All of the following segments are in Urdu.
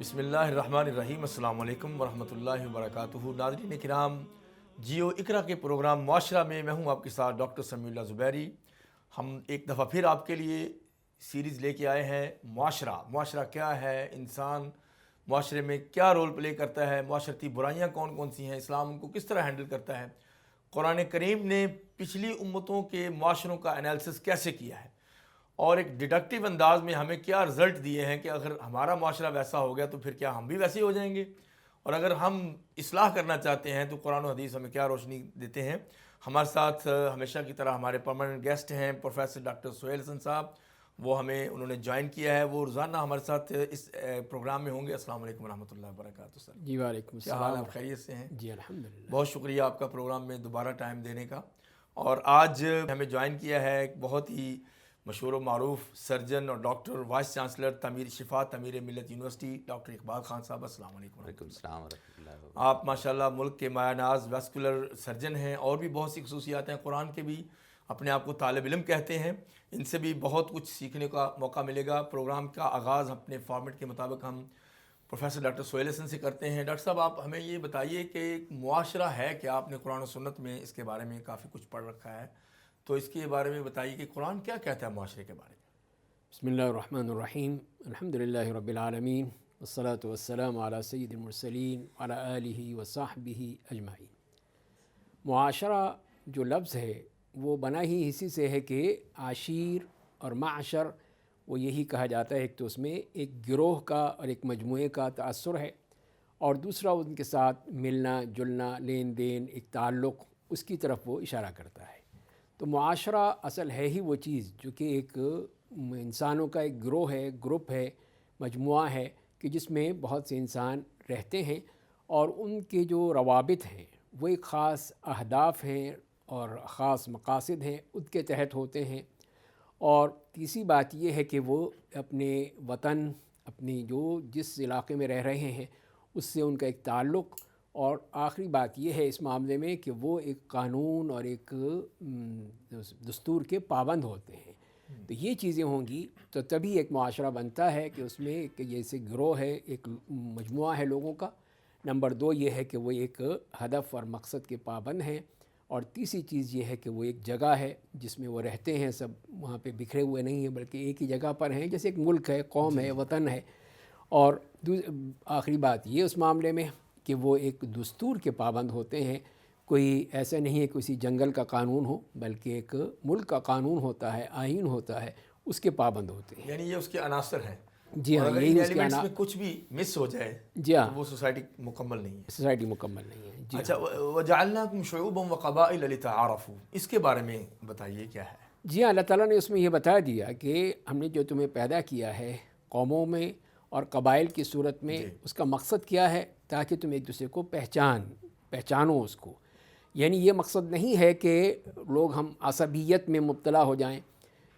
بسم اللہ الرحمن الرحیم۔ السلام علیکم ورحمۃ اللہ وبرکاتہ۔ ناظرین کرام، جیو اقرا کے پروگرام معاشرہ میں میں ہوں آپ کے ساتھ ڈاکٹر سمیع اللہ زبیری۔ ہم ایک دفعہ پھر آپ کے لیے سیریز لے کے آئے ہیں معاشرہ کیا ہے، انسان معاشرے میں کیا رول پلے کرتا ہے، معاشرتی برائیاں کون کون سی ہیں، اسلام ان کو کس طرح ہینڈل کرتا ہے، قرآن کریم نے پچھلی امتوں کے معاشروں کا انالیسس کیسے کیا ہے، اور ایک ڈیڈکٹیو انداز میں ہمیں کیا رزلٹ دیے ہیں کہ اگر ہمارا معاشرہ ویسا ہو گیا تو پھر کیا ہم بھی ویسے ہی ہو جائیں گے، اور اگر ہم اصلاح کرنا چاہتے ہیں تو قرآن و حدیث ہمیں کیا روشنی دیتے ہیں۔ ہمارے ساتھ ہمیشہ کی طرح ہمارے پرماننٹ گیسٹ ہیں پروفیسر ڈاکٹر سہیل حسن صاحب، انہوں نے جوائن کیا ہے، وہ روزانہ ہمارے ساتھ اس پروگرام میں ہوں گے۔ السلام علیکم ورحمۃ اللہ وبرکاتہ سر۔ جی وعلیکم کیا السلام۔ حال، آپ خیریت سے ہیں؟ جی الحمدللہ۔ بہت شکریہ آپ کا پروگرام میں دوبارہ ٹائم دینے کا۔ اور آج ہمیں جوائن کیا ہے ایک بہت ہی مشہور و معروف سرجن اور ڈاکٹر وائس چانسلر تعمیر ملت یونیورسٹی ڈاکٹر اقبال خان صاحب۔ السلام علیکم۔ وعلیکم السلام ورحمۃ اللہ وبرکاتہ۔ آپ ماشاءاللہ ملک کے مایہ ناز ویسکولر سرجن ہیں، اور بھی بہت سی خصوصیات ہیں، قرآن کے بھی اپنے آپ کو طالب علم کہتے ہیں، ان سے بھی بہت کچھ سیکھنے کا موقع ملے گا۔ پروگرام کا آغاز اپنے فارمیٹ کے مطابق ہم پروفیسر ڈاکٹر سہیل حسن سے کرتے ہیں۔ ڈاکٹر صاحب، آپ ہمیں یہ بتائیے کہ ایک معاشرہ ہے کہ آپ نے قرآن و سنت میں اس کے بارے میں کافی کچھ پڑھ رکھا ہے، تو اس کے بارے میں بتائیے کہ قرآن کیا کہتا ہے معاشرے کے بارے میں۔ بسم اللہ الرحمن الرحیم، الحمدللہ رب العالمین، والصلاة والسلام علی سید المرسلین وعلی آلہ وصحبہ اجمعین۔ معاشرہ جو لفظ ہے وہ بنا ہی اسی سے ہے کہ عشیر اور معشر، وہ یہی کہا جاتا ہے، ایک تو اس میں ایک گروہ کا اور ایک مجموعے کا تأثر ہے، اور دوسرا ان کے ساتھ ملنا جلنا، لین دین، ایک تعلق، اس کی طرف وہ اشارہ کرتا ہے۔ تو معاشرہ اصل ہے ہی وہ چیز جو کہ ایک انسانوں کا ایک گروہ ہے، گروپ ہے، مجموعہ ہے، کہ جس میں بہت سے انسان رہتے ہیں، اور ان کے جو روابط ہیں وہ ایک خاص اہداف ہیں اور خاص مقاصد ہیں، ان کے تحت ہوتے ہیں۔ اور تیسری بات یہ ہے کہ وہ اپنے وطن، اپنی جس علاقے میں رہ رہے ہیں اس سے ان کا ایک تعلق، اور آخری بات یہ ہے اس معاملے میں کہ وہ ایک قانون اور ایک دستور کے پابند ہوتے ہیں۔ تو یہ چیزیں ہوں گی تو تبھی ایک معاشرہ بنتا ہے کہ اس میں ایک جیسے گروہ ہے، ایک مجموعہ ہے لوگوں کا۔ نمبر دو یہ ہے کہ وہ ایک ہدف اور مقصد کے پابند ہیں، اور تیسری چیز یہ ہے کہ وہ ایک جگہ ہے جس میں وہ رہتے ہیں، سب وہاں پہ بکھرے ہوئے نہیں ہیں بلکہ ایک ہی جگہ پر ہیں، جیسے ایک ملک ہے، قوم ہے، وطن ہے۔ اور آخری بات یہ اس معاملے میں کہ وہ ایک دستور کے پابند ہوتے ہیں۔ کوئی ایسا نہیں ہے کہ کسی جنگل کا قانون ہو، بلکہ ایک ملک کا قانون ہوتا ہے، آئین ہوتا ہے، اس کے پابند ہوتے ہیں۔ یعنی یہ اس کے عناصر ہیں۔ جی ہاں، اور اگر یہی ان اس کے ایلیمنٹس میں کچھ بھی مس ہو جائے جی ہاں، تو وہ سوسائٹی مکمل نہیں ہے۔ سوسائٹی مکمل نہیں ہے۔ جی اچھا، وَجَعَلْنَاكُمْ شُعُوبًا وَقَبَائِلَ لِتَعَارَفُوا، اس کے بارے میں بتائیے کیا ہے۔ جی ہاں، اللہ تعالیٰ نے اس میں یہ بتا دیا کہ ہم نے جو تمہیں پیدا کیا ہے قوموں میں اور قبائل کی صورت میں، اس کا مقصد کیا ہے؟ تاکہ تم ایک دوسرے کو پہچانو اس کو۔ یعنی یہ مقصد نہیں ہے کہ لوگ ہم عصبیت میں مبتلا ہو جائیں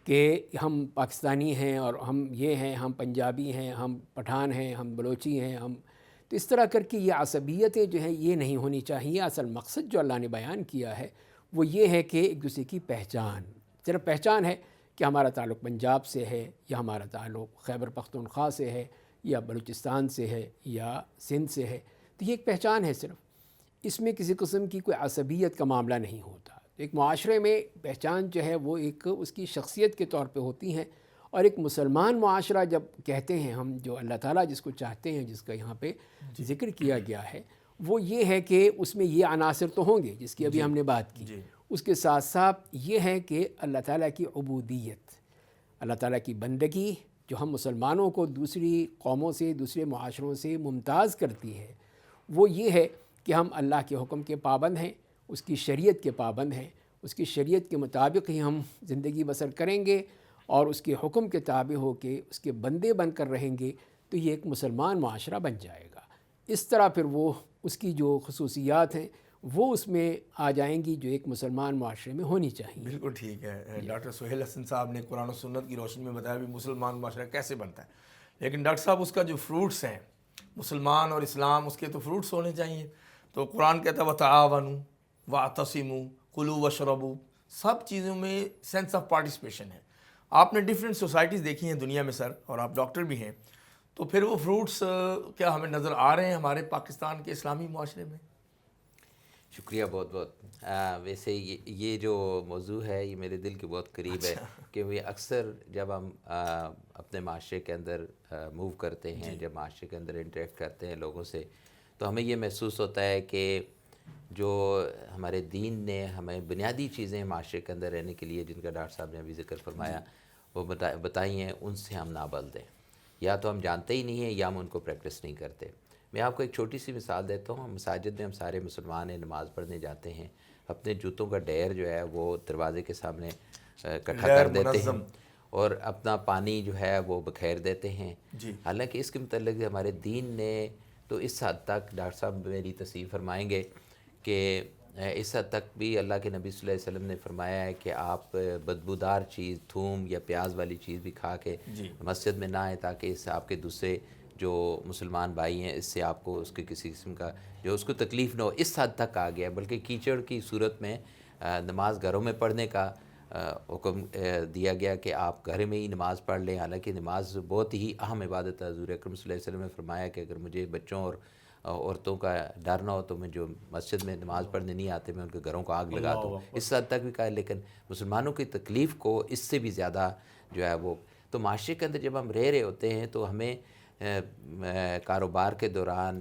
کہ ہم پاکستانی ہیں اور ہم یہ ہیں، ہم پنجابی ہیں، ہم پٹھان ہیں، ہم بلوچی ہیں، تو اس طرح کر کے یہ عصبیتیں جو ہیں یہ نہیں ہونی چاہیے۔ اصل مقصد جو اللہ نے بیان کیا ہے وہ یہ ہے کہ ایک دوسرے کی پہچان، صرف پہچان ہے کہ ہمارا تعلق پنجاب سے ہے، یا ہمارا تعلق خیبر پختونخوا سے ہے، یا بلوچستان سے ہے، یا سندھ سے ہے، تو یہ ایک پہچان ہے صرف، اس میں کسی قسم کی کوئی عصبیت کا معاملہ نہیں ہوتا۔ ایک معاشرے میں پہچان جو ہے وہ ایک اس کی شخصیت کے طور پہ ہوتی ہیں، اور ایک مسلمان معاشرہ جب کہتے ہیں ہم، جو اللہ تعالیٰ جس کو چاہتے ہیں، جس کا یہاں پہ ذکر کیا گیا ہے، وہ یہ ہے کہ اس میں یہ عناصر تو ہوں گے جس کی ابھی ہم نے بات کی، اس کے ساتھ ساتھ یہ ہے کہ اللہ تعالیٰ کی عبودیت، اللہ تعالیٰ کی بندگی، جو ہم مسلمانوں کو دوسری قوموں سے، دوسرے معاشروں سے ممتاز کرتی ہے، وہ یہ ہے کہ ہم اللہ کے حکم کے پابند ہیں، اس کی شریعت کے پابند ہیں، اس کی شریعت کے مطابق ہی ہم زندگی بسر کریں گے، اور اس کے حکم کے تابع ہو کے اس کے بندے بن کر رہیں گے، تو یہ ایک مسلمان معاشرہ بن جائے گا۔ اس طرح پھر وہ اس کی جو خصوصیات ہیں وہ اس میں آ جائیں گی جو ایک مسلمان معاشرے میں ہونی چاہیے۔ بالکل ٹھیک ہے۔ ڈاکٹر سہیل حسن صاحب نے قرآن و سنت کی روشنی میں بتایا بھی مسلمان معاشرہ کیسے بنتا ہے، لیکن ڈاکٹر صاحب اس کا جو فروٹس ہیں، مسلمان اور اسلام، اس کے تو فروٹس ہونے چاہیے۔ تو قرآن کہتا ہے وَتَعَاوَنُوا وَاعْتَصِمُوا كُلُوا وَاشْرَبُوا، سب چیزوں میں سینس آف پارٹیسپیشن ہے۔ آپ نے ڈیفرنٹ سوسائٹیز دیکھی ہیں دنیا میں سر، اور آپ ڈاکٹر بھی ہیں، تو پھر وہ فروٹس کیا ہمیں نظر آ رہے ہیں ہمارے پاکستان کے اسلامی معاشرے میں؟ شکریہ بہت بہت. ویسے یہ جو موضوع ہے یہ میرے دل کے بہت قریب ہے، کیونکہ اکثر جب ہم اپنے معاشرے کے اندر موو کرتے ہیں، جب معاشرے کے اندر انٹریکٹ کرتے ہیں لوگوں سے، تو ہمیں یہ محسوس ہوتا ہے کہ جو ہمارے دین نے ہمیں بنیادی چیزیں معاشرے کے اندر رہنے کے لیے، جن کا ڈاکٹر صاحب نے ابھی ذکر فرمایا، وہ بتائی ہیں، ان سے ہم نابلد ہیں. یا تو ہم جانتے ہی نہیں ہیں یا ہم ان کو پریکٹس نہیں کرتے. میں آپ کو ایک چھوٹی سی مثال دیتا ہوں. مساجد میں ہم سارے مسلمان ہیں، نماز پڑھنے جاتے ہیں، اپنے جوتوں کا ڈھیر جو ہے وہ دروازے کے سامنے اکٹھا کر دیتے ہیں اور اپنا پانی جو ہے وہ بکھیر دیتے ہیں. حالانکہ اس کے متعلق ہمارے دین نے تو اس حد تک، ڈاکٹر صاحب میری تصحیح فرمائیں گے کہ اس حد تک بھی اللہ کے نبی صلی اللہ علیہ وسلم نے فرمایا ہے کہ آپ بدبودار چیز، تھوم یا پیاز والی چیز بھی کھا کے مسجد میں نہ آئیں، تاکہ اس سے آپ کے دوسرے جو مسلمان بھائی ہیں اس سے آپ کو اس کے کسی قسم کا جو اس کو تکلیف نہ ہو. اس حد تک آ گیا، بلکہ کیچڑ کی صورت میں نماز گھروں میں پڑھنے کا حکم دیا گیا کہ آپ گھر میں ہی نماز پڑھ لیں. حالانکہ نماز بہت ہی اہم عبادت ہے. حضور اکرم صلی اللہ علیہ وسلم نے فرمایا کہ اگر مجھے بچوں اور عورتوں کا ڈر نہ ہو تو میں جو مسجد میں نماز پڑھنے نہیں آتے میں ان کے گھروں کو آگ لگا دوں. اس حد تک بھی کہا. لیکن مسلمانوں کی تکلیف کو اس سے بھی زیادہ جو ہے وہ، تو معاشرے کے اندر جب ہم رہ رہے ہوتے ہیں تو ہمیں کاروبار کے دوران،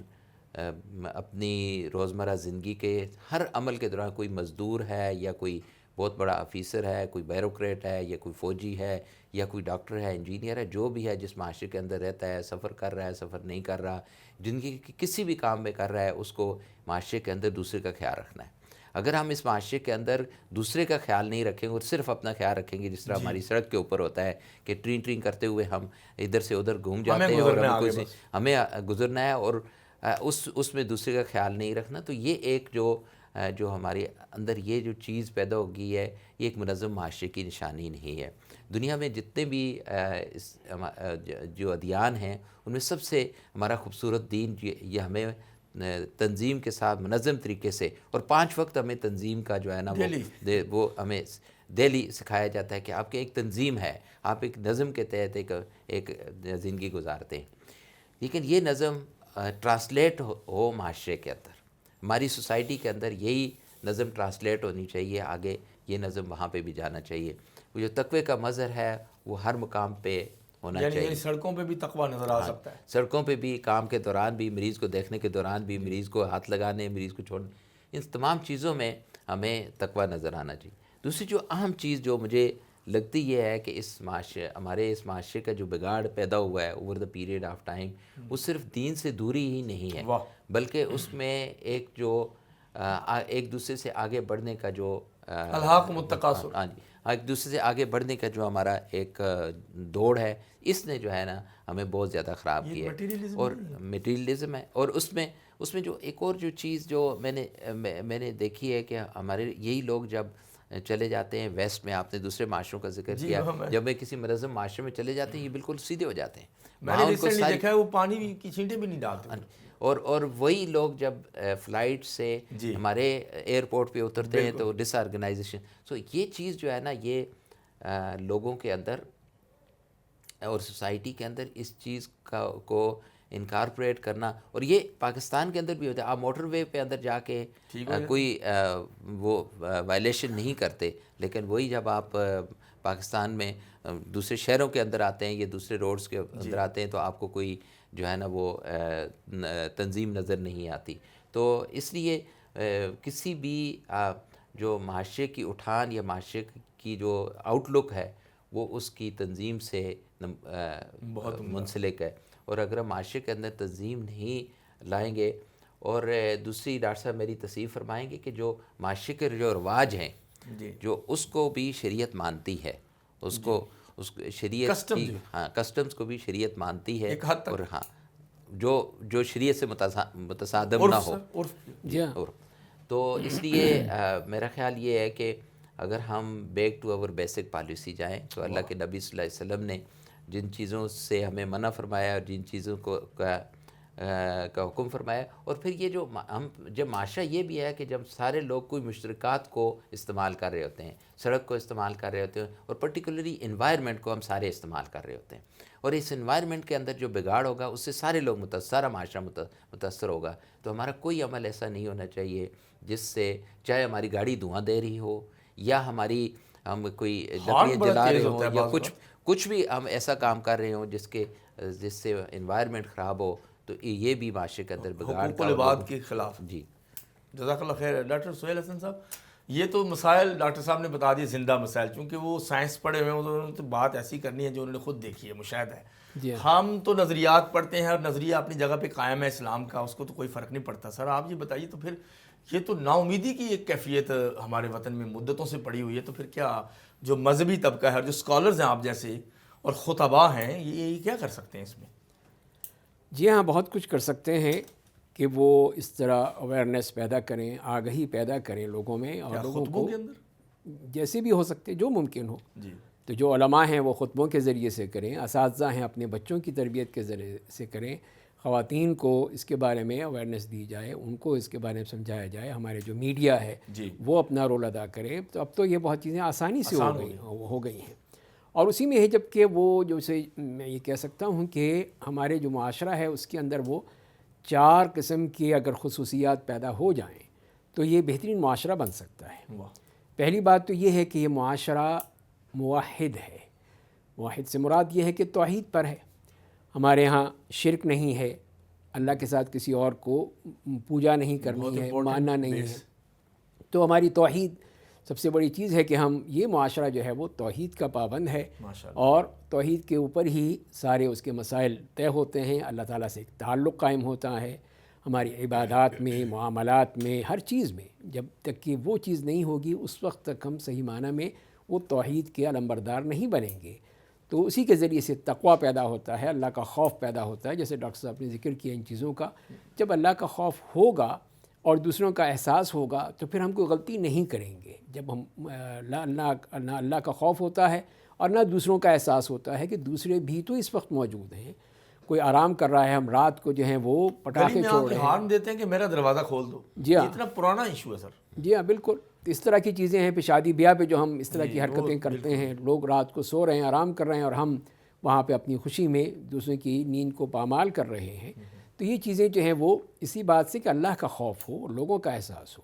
اپنی روزمرہ زندگی کے ہر عمل کے دوران، کوئی مزدور ہے یا کوئی بہت بڑا آفیسر ہے، کوئی بیوروکریٹ ہے یا کوئی فوجی ہے یا کوئی ڈاکٹر ہے، انجینئر ہے، جو بھی ہے جس معاشرے کے اندر رہتا ہے، سفر کر رہا ہے، سفر نہیں کر رہا، زندگی کے کسی بھی کام میں کر رہا ہے، اس کو معاشرے کے اندر دوسرے کا خیال رکھنا ہے. اگر ہم اس معاشرے کے اندر دوسرے کا خیال نہیں رکھیں گے اور صرف اپنا خیال رکھیں گے، جس طرح ہماری سڑک کے اوپر ہوتا ہے کہ ٹرین کرتے ہوئے ہم ادھر سے ادھر گھوم جاتے ہیں اور ہمیں گزرنا ہے اور اس میں دوسرے کا خیال نہیں رکھنا، تو یہ ایک جو ہمارے اندر یہ جو چیز پیدا ہو گئی ہے، یہ ایک منظم معاشرے کی نشانی نہیں ہے. دنیا میں جتنے بھی جو ادیان ہیں ان میں سب سے ہمارا خوبصورت دین یہ ہمیں تنظیم کے ساتھ منظم طریقے سے، اور 5 وقت ہمیں تنظیم کا جو ہے نا وہ ہمیں ڈیلی سکھایا جاتا ہے کہ آپ کی ایک تنظیم ہے، آپ ایک نظم کے تحت ایک زندگی گزارتے ہیں. لیکن یہ نظم ٹرانسلیٹ ہو معاشرے کے اندر، ہماری سوسائٹی کے اندر یہی نظم ٹرانسلیٹ ہونی چاہیے. آگے یہ نظم وہاں پہ بھی جانا چاہیے. وہ جو تقوی کا مظہر ہے وہ ہر مقام پہ ہونا چاہیے. یعنی سڑکوں پہ بھی تقوی نظر آ سکتا ہے. سڑکوں پہ بھی، کام کے دوران بھی، مریض کو دیکھنے کے دوران بھی، مریض کو ہاتھ لگانے، مریض کو چھوڑنے، ان تمام چیزوں میں ہمیں تقوی نظر آنا چاہیے. دوسری جو اہم چیز جو مجھے لگتی یہ ہے کہ ہمارے اس معاشرے کا جو بگاڑ پیدا ہوا ہے over the period of time, وہ صرف دین سے دوری ہی نہیں ہے، بلکہ اس میں ایک دوسرے سے آگے بڑھنے کا جو الحاق متقاصر، ہاں جی، ایک دوسرے سے آگے بڑھنے کا جو ہمارا ایک دوڑ ہے، اس نے جو ہے نا ہمیں بہت زیادہ خراب کیا ہے. اور میٹیریلزم ہے. اور اس میں جو ایک اور جو چیز جو میں نے دیکھی ہے کہ ہمارے یہی لوگ جب چلے جاتے ہیں ویسٹ میں، آپ نے دوسرے معاشروں کا ذکر کیا، جب میں کسی منظم معاشرے میں چلے جاتے ہیں یہ بالکل سیدھے ہو جاتے ہیں. میں نے ریسنٹلی دیکھا ہے وہ پانی کی چھینٹیں بھی نہیں ڈالتے. اور وہی لوگ جب فلائٹ سے ہمارے ایئرپورٹ پہ اترتے ہیں تو ڈس آرگنائزیشن. سو یہ چیز جو ہے نا یہ لوگوں کے اندر اور سوسائٹی کے اندر اس چیز کو انکارپوریٹ کرنا، اور یہ پاکستان کے اندر بھی ہوتا ہے. آپ موٹر وے پہ اندر جا کے کوئی وہ وائلیشن نہیں کرتے، لیکن وہی جب آپ پاکستان میں دوسرے شہروں کے اندر آتے ہیں یا دوسرے روڈز کے اندر آتے ہیں تو آپ کو کوئی جو ہے نا وہ تنظیم نظر نہیں آتی. تو اس لیے کسی بھی جو معاشرے کی اٹھان یا معاشرے کی جو آؤٹ لک ہے وہ اس کی تنظیم سے بہت منسلک ہے. اور اگر ہم معاشرے کے اندر تنظیم نہیں لائیں گے، اور دوسری ڈاکٹر صاحب میری تصحیح فرمائیں گے کہ جو معاشرے کے جو رواج ہیں جو اس کو بھی شریعت مانتی ہے، اس شریعت کی کسٹمز کو بھی شریعت مانتی ہے، اور ہاں جو شریعت سے متصادم نہ ہو. تو اس لیے میرا خیال یہ ہے کہ اگر ہم بیک ٹو اور بیسک پالیسی جائیں تو اللہ کے نبی صلی اللہ علیہ وسلم نے جن چیزوں سے ہمیں منع فرمایا اور جن چیزوں کا کا حکم فرمایا. اور پھر یہ جو ہم جب معاشرہ یہ بھی ہے کہ جب سارے لوگ کوئی مشترکات کو استعمال کر رہے ہوتے ہیں, سڑک کو استعمال کر رہے ہوتے ہیں, اور پرٹیکولرلی انوائرمنٹ کو ہم سارے استعمال کر رہے ہوتے ہیں, اور اس انوائرمنٹ کے اندر جو بگاڑ ہوگا اس سے سارے لوگ سارا معاشرہ متاثر ہوگا. تو ہمارا کوئی عمل ایسا نہیں ہونا چاہیے جس سے چاہے ہماری گاڑی دھواں دے رہی ہو, یا ہم کوئی لکڑیاں جلا رہے ہوں, یا کچھ بھی ہم ایسا کام کر رہے ہوں جس سے انوائرمنٹ خراب ہو, تو یہ بھی معاشرے کے اندر بگاڑ حقوق العباد کے خلاف. جی جزاک اللہ خیر. ڈاکٹر سہیل حسن صاحب, یہ تو مسائل ڈاکٹر صاحب نے بتا دیے, زندہ مسائل, چونکہ وہ سائنس پڑھے ہوئے ہیں, انہوں نے تو بات ایسی کرنی ہے جو انہوں نے خود دیکھی ہے, مشاہدہ ہے. ہم تو نظریات پڑھتے ہیں, اور نظریہ اپنی جگہ پہ قائم ہے اسلام کا, اس کو تو کوئی فرق نہیں پڑتا. سر آپ یہ بتائیے, تو پھر یہ تو نا امیدی کی ایک کیفیت ہمارے وطن میں مدتوں سے پڑی ہوئی ہے, تو پھر کیا جو مذہبی طبقہ ہے اور جو اسکالرز ہیں آپ جیسے اور خطباء ہیں, یہ کیا کر سکتے ہیں اس میں؟ جی ہاں, بہت کچھ کر سکتے ہیں کہ وہ اس طرح اویئرنیس پیدا کریں, آگہی پیدا کریں لوگوں میں, اور لوگوں کو کے اندر جیسے بھی ہو سکتے جو ممکن ہو. جی, تو جو علماء ہیں وہ خطبوں کے ذریعے سے کریں, اساتذہ ہیں اپنے بچوں کی تربیت کے ذریعے سے کریں, خواتین کو اس کے بارے میں اویئرنیس دی جائے, ان کو اس کے بارے میں سمجھایا جائے, ہمارے جو میڈیا ہے وہ اپنا رول ادا کرے. تو اب تو یہ بہت چیزیں آسانی سے ہو گئی ہیں. اور اسی میں ہے جب کہ وہ جو سے میں یہ کہہ سکتا ہوں کہ ہمارے جو معاشرہ ہے اس کے اندر وہ 4 قسم کی اگر خصوصیات پیدا ہو جائیں تو یہ بہترین معاشرہ بن سکتا ہے. پہلی بات تو یہ ہے کہ یہ معاشرہ موحد ہے. موحد سے مراد یہ ہے کہ توحید پر ہے. ہمارے ہاں شرک نہیں ہے, اللہ کے ساتھ کسی اور کو پوجا نہیں کرنی ہے, ماننا نہیں ہے. تو ہماری توحید سب سے بڑی چیز ہے کہ ہم یہ معاشرہ جو ہے وہ توحید کا پابند ہے, اور توحید کے اوپر ہی سارے اس کے مسائل طے ہوتے ہیں. اللہ تعالیٰ سے ایک تعلق قائم ہوتا ہے ہماری عبادات میں, معاملات میں, ہر چیز میں. جب تک کہ وہ چیز نہیں ہوگی اس وقت تک ہم صحیح معنی میں وہ توحید کے علمبردار نہیں بنیں گے. تو اسی کے ذریعے سے تقویٰ پیدا ہوتا ہے, اللہ کا خوف پیدا ہوتا ہے. جیسے ڈاکٹر صاحب نے ذکر کیا ان چیزوں کا, جب اللہ کا خوف ہوگا اور دوسروں کا احساس ہوگا تو پھر ہم کوئی غلطی نہیں کریں گے. جب ہم نہ اللہ کا خوف ہوتا ہے اور نہ دوسروں کا احساس ہوتا ہے کہ دوسرے بھی تو اس وقت موجود ہیں, کوئی آرام کر رہا ہے, ہم رات کو جو ہیں وہ پٹاخے چھوڑ رہے ہیں, ہارن دیتے ہیں کہ میرا دروازہ کھول دو. جی ہاں, اتنا پرانا ایشو ہے سر. جی ہاں بالکل. اس طرح کی چیزیں ہیں. پہ شادی بیاہ پہ جو ہم اس طرح کی حرکتیں کرتے ہیں, لوگ رات کو سو رہے ہیں, آرام کر رہے ہیں, اور ہم وہاں پہ اپنی خوشی میں دوسروں کی نیند کو پامال کر رہے ہیں. تو یہ چیزیں جو ہیں وہ اسی بات سے کہ اللہ کا خوف ہو, لوگوں کا احساس ہو.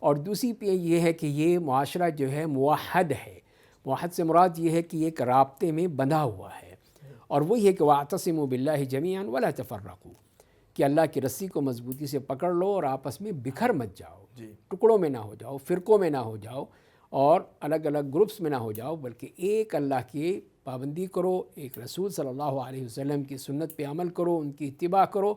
اور دوسری پہ یہ ہے کہ یہ معاشرہ جو ہے موحد ہے. موحد سے مراد یہ ہے کہ یہ ایک رابطے میں بندھا ہوا ہے, اور وہی ہے کہ وَاعْتَصِمُوا بِاللَّهِ جَمِيعًا وَلَا تَفَرَّقُوا, کہ اللہ کی رسی کو مضبوطی سے پکڑ لو اور آپس میں بکھر مت جاؤ, ٹکڑوں میں نہ ہو جاؤ, فرقوں میں نہ ہو جاؤ, اور الگ الگ گروپس میں نہ ہو جاؤ, بلکہ ایک اللہ کی پابندی کرو, ایک رسول صلی اللہ علیہ وسلم کی سنت پہ عمل کرو, ان کی اتباع کرو.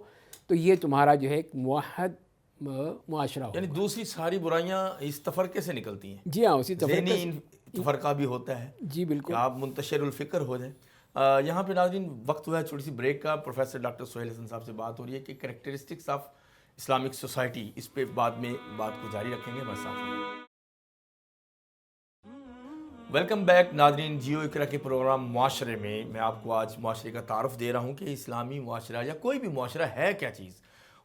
تو یہ تمہارا جو ہے ایک موحد معاشرہ ہوگا. یعنی دوسری ساری برائیاں اس تفرقے سے نکلتی ہیں. جی ہاں, اسی تفرقہ بھی ہوتا ہے. جی بالکل. آپ منتشر الفکر ہو جائیں. یہاں پہ ناظرین وقت ہوا ہے چھوٹی سی بریک کا. پروفیسر ڈاکٹر سہیل حسن صاحب سے بات ہو رہی ہے کہ کریکٹرسٹکس آف اسلامک سوسائٹی, اس پہ بعد میں بات کو جاری رکھیں گے. ہمارے ساتھ ویلکم بیک ناظرین. جیو اقرا کے پروگرام معاشرے میں آپ کو آج معاشرے کا تعارف دے رہا ہوں کہ اسلامی معاشرہ یا کوئی بھی معاشرہ ہے کیا چیز,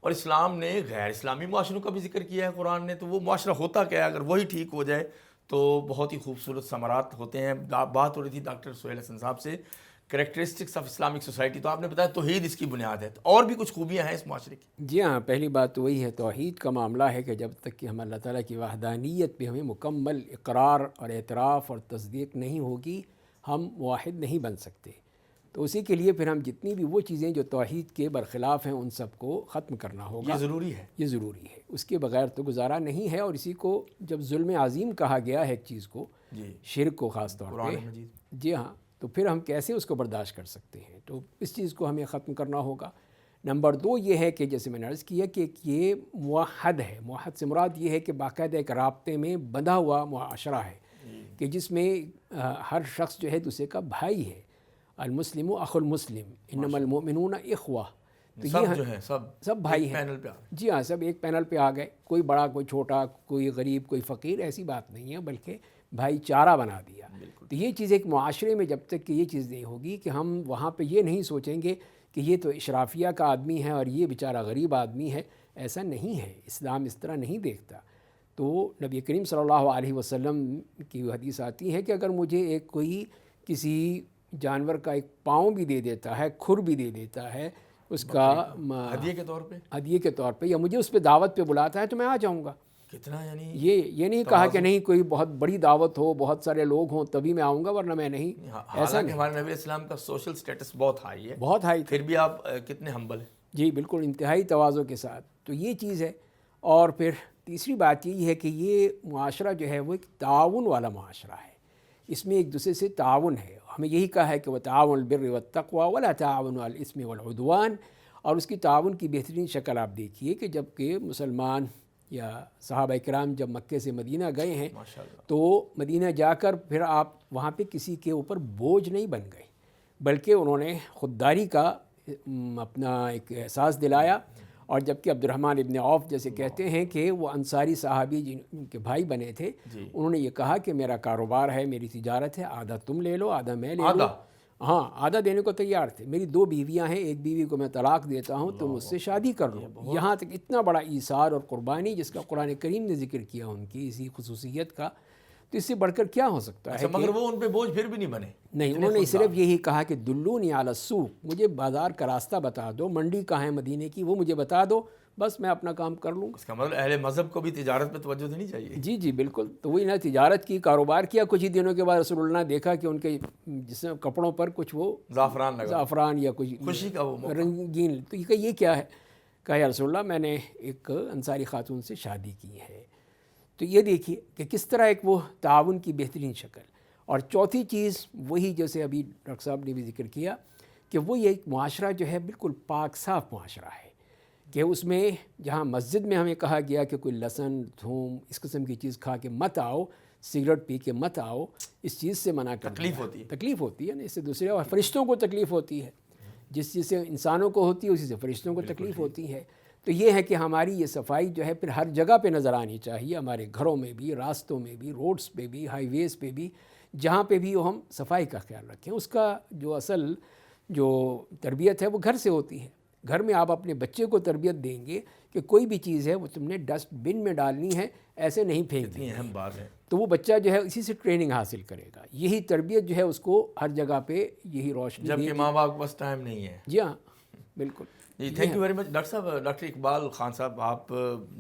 اور اسلام نے غیر اسلامی معاشروں کا بھی ذکر کیا ہے قرآن نے. تو وہ معاشرہ ہوتا کیا ہے, اگر وہی ٹھیک ہو جائے تو بہت ہی خوبصورت ثمرات ہوتے ہیں. بات ہو رہی تھی ڈاکٹر سہیل حسن صاحب سے, کریکٹرسٹکس آف اسلامک سوسائٹی. تو آپ نے بتایا توحید اس کی بنیاد ہے, اور بھی کچھ خوبیاں ہیں اس معاشرے کی. جی ہاں, پہلی بات تو وہی ہے, توحید کا معاملہ ہے کہ جب تک کہ ہم اللہ تعالیٰ کی وحدانیت پہ ہمیں مکمل اقرار اور اعتراف اور تصدیق نہیں ہوگی, ہم واحد نہیں بن سکتے. تو اسی کے لیے پھر ہم جتنی بھی وہ چیزیں جو توحید کے برخلاف ہیں ان سب کو ختم کرنا ہوگا. یہ ضروری ہے, یہ ضروری ہے, اس کے بغیر تو گزارا نہیں ہے. اور اسی کو جب ظلم عظیم کہا گیا ہے ایک چیز کو, شرک کو خاص طور پہ, جی ہاں, تو پھر ہم کیسے اس کو برداشت کر سکتے ہیں. تو اس چیز کو ہمیں ختم کرنا ہوگا. نمبر 2 یہ ہے کہ جیسے میں نے عرض کیا کہ یہ موحد ہے. موحد سے مراد یہ ہے کہ باقاعدہ ایک رابطے میں بندھا ہوا معاشرہ ہے, کہ جس میں ہر شخص جو ہے دوسرے کا بھائی ہے. المسلم اخو المسلم انما المؤمنون اخوہ. تو یہ جو ہے سب بھائی ہیں. جی ہاں, سب ایک پینل پہ آ گئے. کوئی بڑا, کوئی چھوٹا, کوئی غریب, کوئی فقیر, ایسی بات نہیں ہے, بلکہ بھائی چارہ بنا دیا. تو یہ چیز ایک معاشرے میں جب تک کہ یہ چیز نہیں ہوگی کہ ہم وہاں پہ یہ نہیں سوچیں گے کہ یہ تو اشرافیہ کا آدمی ہے اور یہ بیچارہ غریب آدمی ہے، ایسا نہیں ہے، اسلام اس طرح نہیں دیکھتا۔ تو نبی کریم صلی اللہ علیہ وسلم کی حدیث آتی ہے کہ اگر مجھے کوئی کسی جانور کا ایک پاؤں بھی دے دیتا ہے، کھر بھی دے دیتا ہے اس کا ہدیے کے طور پہ، ہدیے کے طور پہ، یا مجھے اس پہ دعوت پہ بلاتا ہے تو میں آ جاؤں گا۔ کتنا یعنی یہ نہیں کہا کہ نہیں کوئی بہت بڑی دعوت ہو، بہت سارے لوگ ہوں تبھی میں آؤں گا ورنہ میں نہیں، ایسا حالانکہ نہیں۔ ہمارے نبی اسلام کا سوشل سٹیٹس بہت ہائی ہے، بہت ہائی تھا، پھر بھی آپ کتنے ہمبل ہیں۔ جی بالکل انتہائی تواضع کے ساتھ۔ تو یہ چیز ہے۔ اور پھر تیسری بات یہی ہے کہ یہ معاشرہ جو ہے وہ ایک تعاون والا معاشرہ ہے، اس میں ایک دوسرے سے تعاون ہے۔ ہمیں یہی کہا ہے کہ وتعاونوا البر والتقوى ولا تعاونوا علی الاثم والعدوان، اور اس کی تعاون کی بہترین شکل آپ دیکھیے کہ جب کہ مسلمان یا صحابہ کرام جب مکے سے مدینہ گئے ہیں ماشاءاللہ، تو مدینہ جا کر پھر آپ وہاں پہ کسی کے اوپر بوجھ نہیں بن گئے، بلکہ انہوں نے خودداری کا اپنا ایک احساس دلایا۔ اور جبکہ عبد الرحمن ابن عوف جیسے کہتے ہیں کہ وہ انصاری صحابی جن کے بھائی بنے تھے، انہوں نے یہ کہا کہ میرا کاروبار ہے، میری تجارت ہے، آدھا تم لے لو آدھا میں لے لوں۔ ہاں آدھا دینے کو تیار تھے۔ میری 2 بیویاں ہیں، ایک بیوی کو میں طلاق دیتا ہوں، تم اس سے شادی کر لو۔ یہاں تک اتنا بڑا ایثار اور قربانی جس کا قرآن کریم نے ذکر کیا ان کی اسی خصوصیت کا، تو اس سے بڑھ کر کیا ہو سکتا ہے؟ مگر وہ ان پہ بوجھ پھر بھی نہیں بنے۔ نہیں، انہوں نے صرف یہی کہا کہ دلونی علی السوق، مجھے بازار کا راستہ بتا دو، منڈی کہاں ہے مدینے کی وہ مجھے بتا دو، بس میں اپنا کام کر لوں گا۔ اس کا مطلب اہل مذہب کو بھی تجارت پہ توجہ دینی چاہیے۔ جی جی بالکل۔ تو وہی نہ تجارت کی، کاروبار کیا۔ کچھ ہی دنوں کے بعد رسول اللہ نے دیکھا کہ ان کے جسم کپڑوں پر کچھ وہ زعفران لگا، زعفران یا کچھ خوشی کا وہ موقع۔ رنگین، تو یہ کیا ہے؟ کہا یا رسول اللہ میں نے ایک انصاری خاتون سے شادی کی ہے۔ تو یہ دیکھیے کہ کس طرح ایک وہ تعاون کی بہترین شکل۔ اور چوتھی چیز وہی جیسے ابھی ڈاکٹر صاحب نے بھی ذکر کیا کہ وہ یہ ایک معاشرہ جو ہے بالکل پاک صاف معاشرہ ہے، کہ اس میں جہاں مسجد میں ہمیں کہا گیا کہ کوئی لہسن تھوم اس قسم کی چیز کھا کے مت آؤ، سگریٹ پی کے مت آؤ، اس چیز سے منع کر تکلیف ہوتی ہے، تکلیف ہوتی ہے نا، اس سے دوسرے اور فرشتوں کو تکلیف ہوتی ہے، جس چیز سے انسانوں کو ہوتی ہے اسی سے فرشتوں کو تکلیف ہوتی ہے۔ تو یہ ہے کہ ہماری یہ صفائی جو ہے پھر ہر جگہ پہ نظر آنی چاہیے، ہمارے گھروں میں بھی، راستوں میں بھی، روڈز پہ بھی، ہائی ویز پہ بھی، جہاں پہ بھی ہم صفائی کا خیال رکھیں۔ اس کا جو اصل جو تربیت ہے وہ گھر سے ہوتی ہے۔ گھر میں آپ اپنے بچے کو تربیت دیں گے کہ کوئی بھی چیز ہے وہ تم نے ڈسٹ بن میں ڈالنی ہے، ایسے نہیں پھینک دیں۔ اہم بات ہے۔ تو وہ بچہ جو ہے اسی سے ٹریننگ حاصل کرے گا، یہی تربیت جو ہے اس کو ہر جگہ پہ یہی روشنی دے جبکہ گی۔ ماں باپ کے پاس ٹائم نہیں ہے۔ جی ہاں بالکل۔ جی thank you very much doctor صاحب۔ ڈاکٹر اقبال خان صاحب، آپ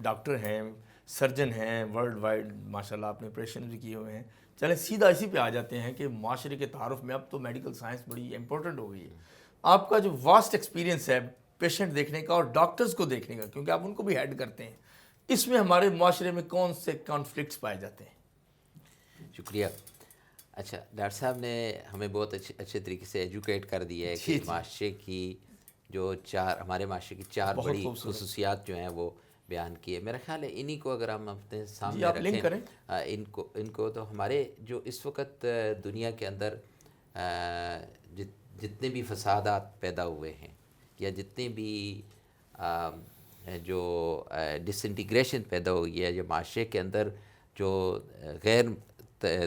ڈاکٹر ہیں، سرجن ہیں، ورلڈ وائڈ ماشاءاللہ آپ نے آپریشن بھی کیے ہوئے ہیں۔ چلیں سیدھا اسی پہ آ جاتے ہیں کہ معاشرے کے تعارف میں اب تو میڈیکل سائنس بڑی امپورٹنٹ ہو گئی ہے۔ آپ کا جو واسٹ ایکسپیرینس ہے پیشنٹ دیکھنے کا اور ڈاکٹرز کو دیکھنے کا، کیونکہ آپ ان کو بھی ہیڈ کرتے ہیں، اس میں ہمارے معاشرے میں کون سے کانفلکٹس پائے جاتے ہیں؟ شکریہ۔ اچھا ڈاکٹر صاحب نے ہمیں بہت اچھے طریقے سے ایجوکیٹ کر دیا ہے کہ معاشرے کی جو ہمارے معاشرے کی 4 بڑی خصوصیات جو ہیں وہ بیان کی ہے۔ میرا خیال ہے انہی کو اگر ہم اپنے سامنے رکھیں، ان کو تو ہمارے جو اس وقت دنیا کے اندر جتنے بھی فسادات پیدا ہوئے ہیں یا جتنے بھی جو ڈس انٹیگریشن پیدا ہوئی ہے، جو معاشرے کے اندر جو غیر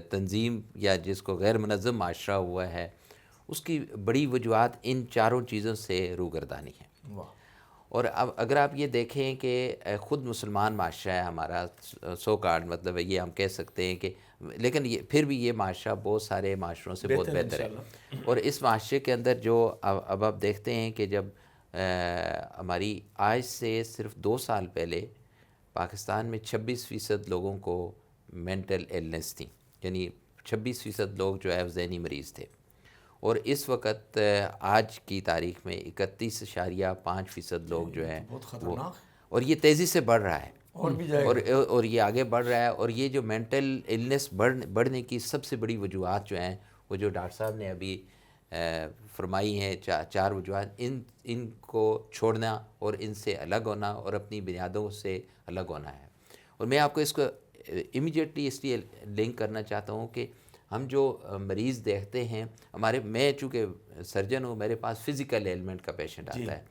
تنظیم یا جس کو غیر منظم معاشرہ ہوا ہے، اس کی بڑی وجوہات ان 4 چیزوں سے روگردانی ہے۔ اور اب اگر آپ یہ دیکھیں کہ خود مسلمان معاشرہ ہے ہمارا، سو کارڈ مطلب ہے یہ ہم کہہ سکتے ہیں کہ، لیکن پھر بھی یہ معاشرہ بہت سارے معاشروں سے بہت بہتر ہے۔ اور اس معاشرے کے اندر جو اب آپ دیکھتے ہیں کہ جب ہماری آج سے صرف 2 سال پہلے پاکستان میں 26% لوگوں کو مینٹل ایلنس تھی، یعنی 26% لوگ جو ہے ذہنی مریض تھے، اور اس وقت آج کی تاریخ میں 31.5% لوگ جو ہیں وہ، اور یہ تیزی سے بڑھ رہا ہے اور یہ آگے بڑھ رہا ہے۔ اور یہ جو مینٹل ایلنس بڑھنے کی سب سے بڑی وجوہات جو ہیں وہ جو ڈاکٹر صاحب نے ابھی فرمائی ہیں 4 وجوہات، ان کو چھوڑنا اور ان سے الگ ہونا اور اپنی بنیادوں سے الگ ہونا ہے۔ اور میں آپ کو اس کو امیڈیٹلی اس لیے لنک کرنا چاہتا ہوں کہ ہم جو مریض دیکھتے ہیں، میں چونکہ سرجن ہوں، میرے پاس فزیکل ایلمنٹ کا پیشنٹ آتا ہے،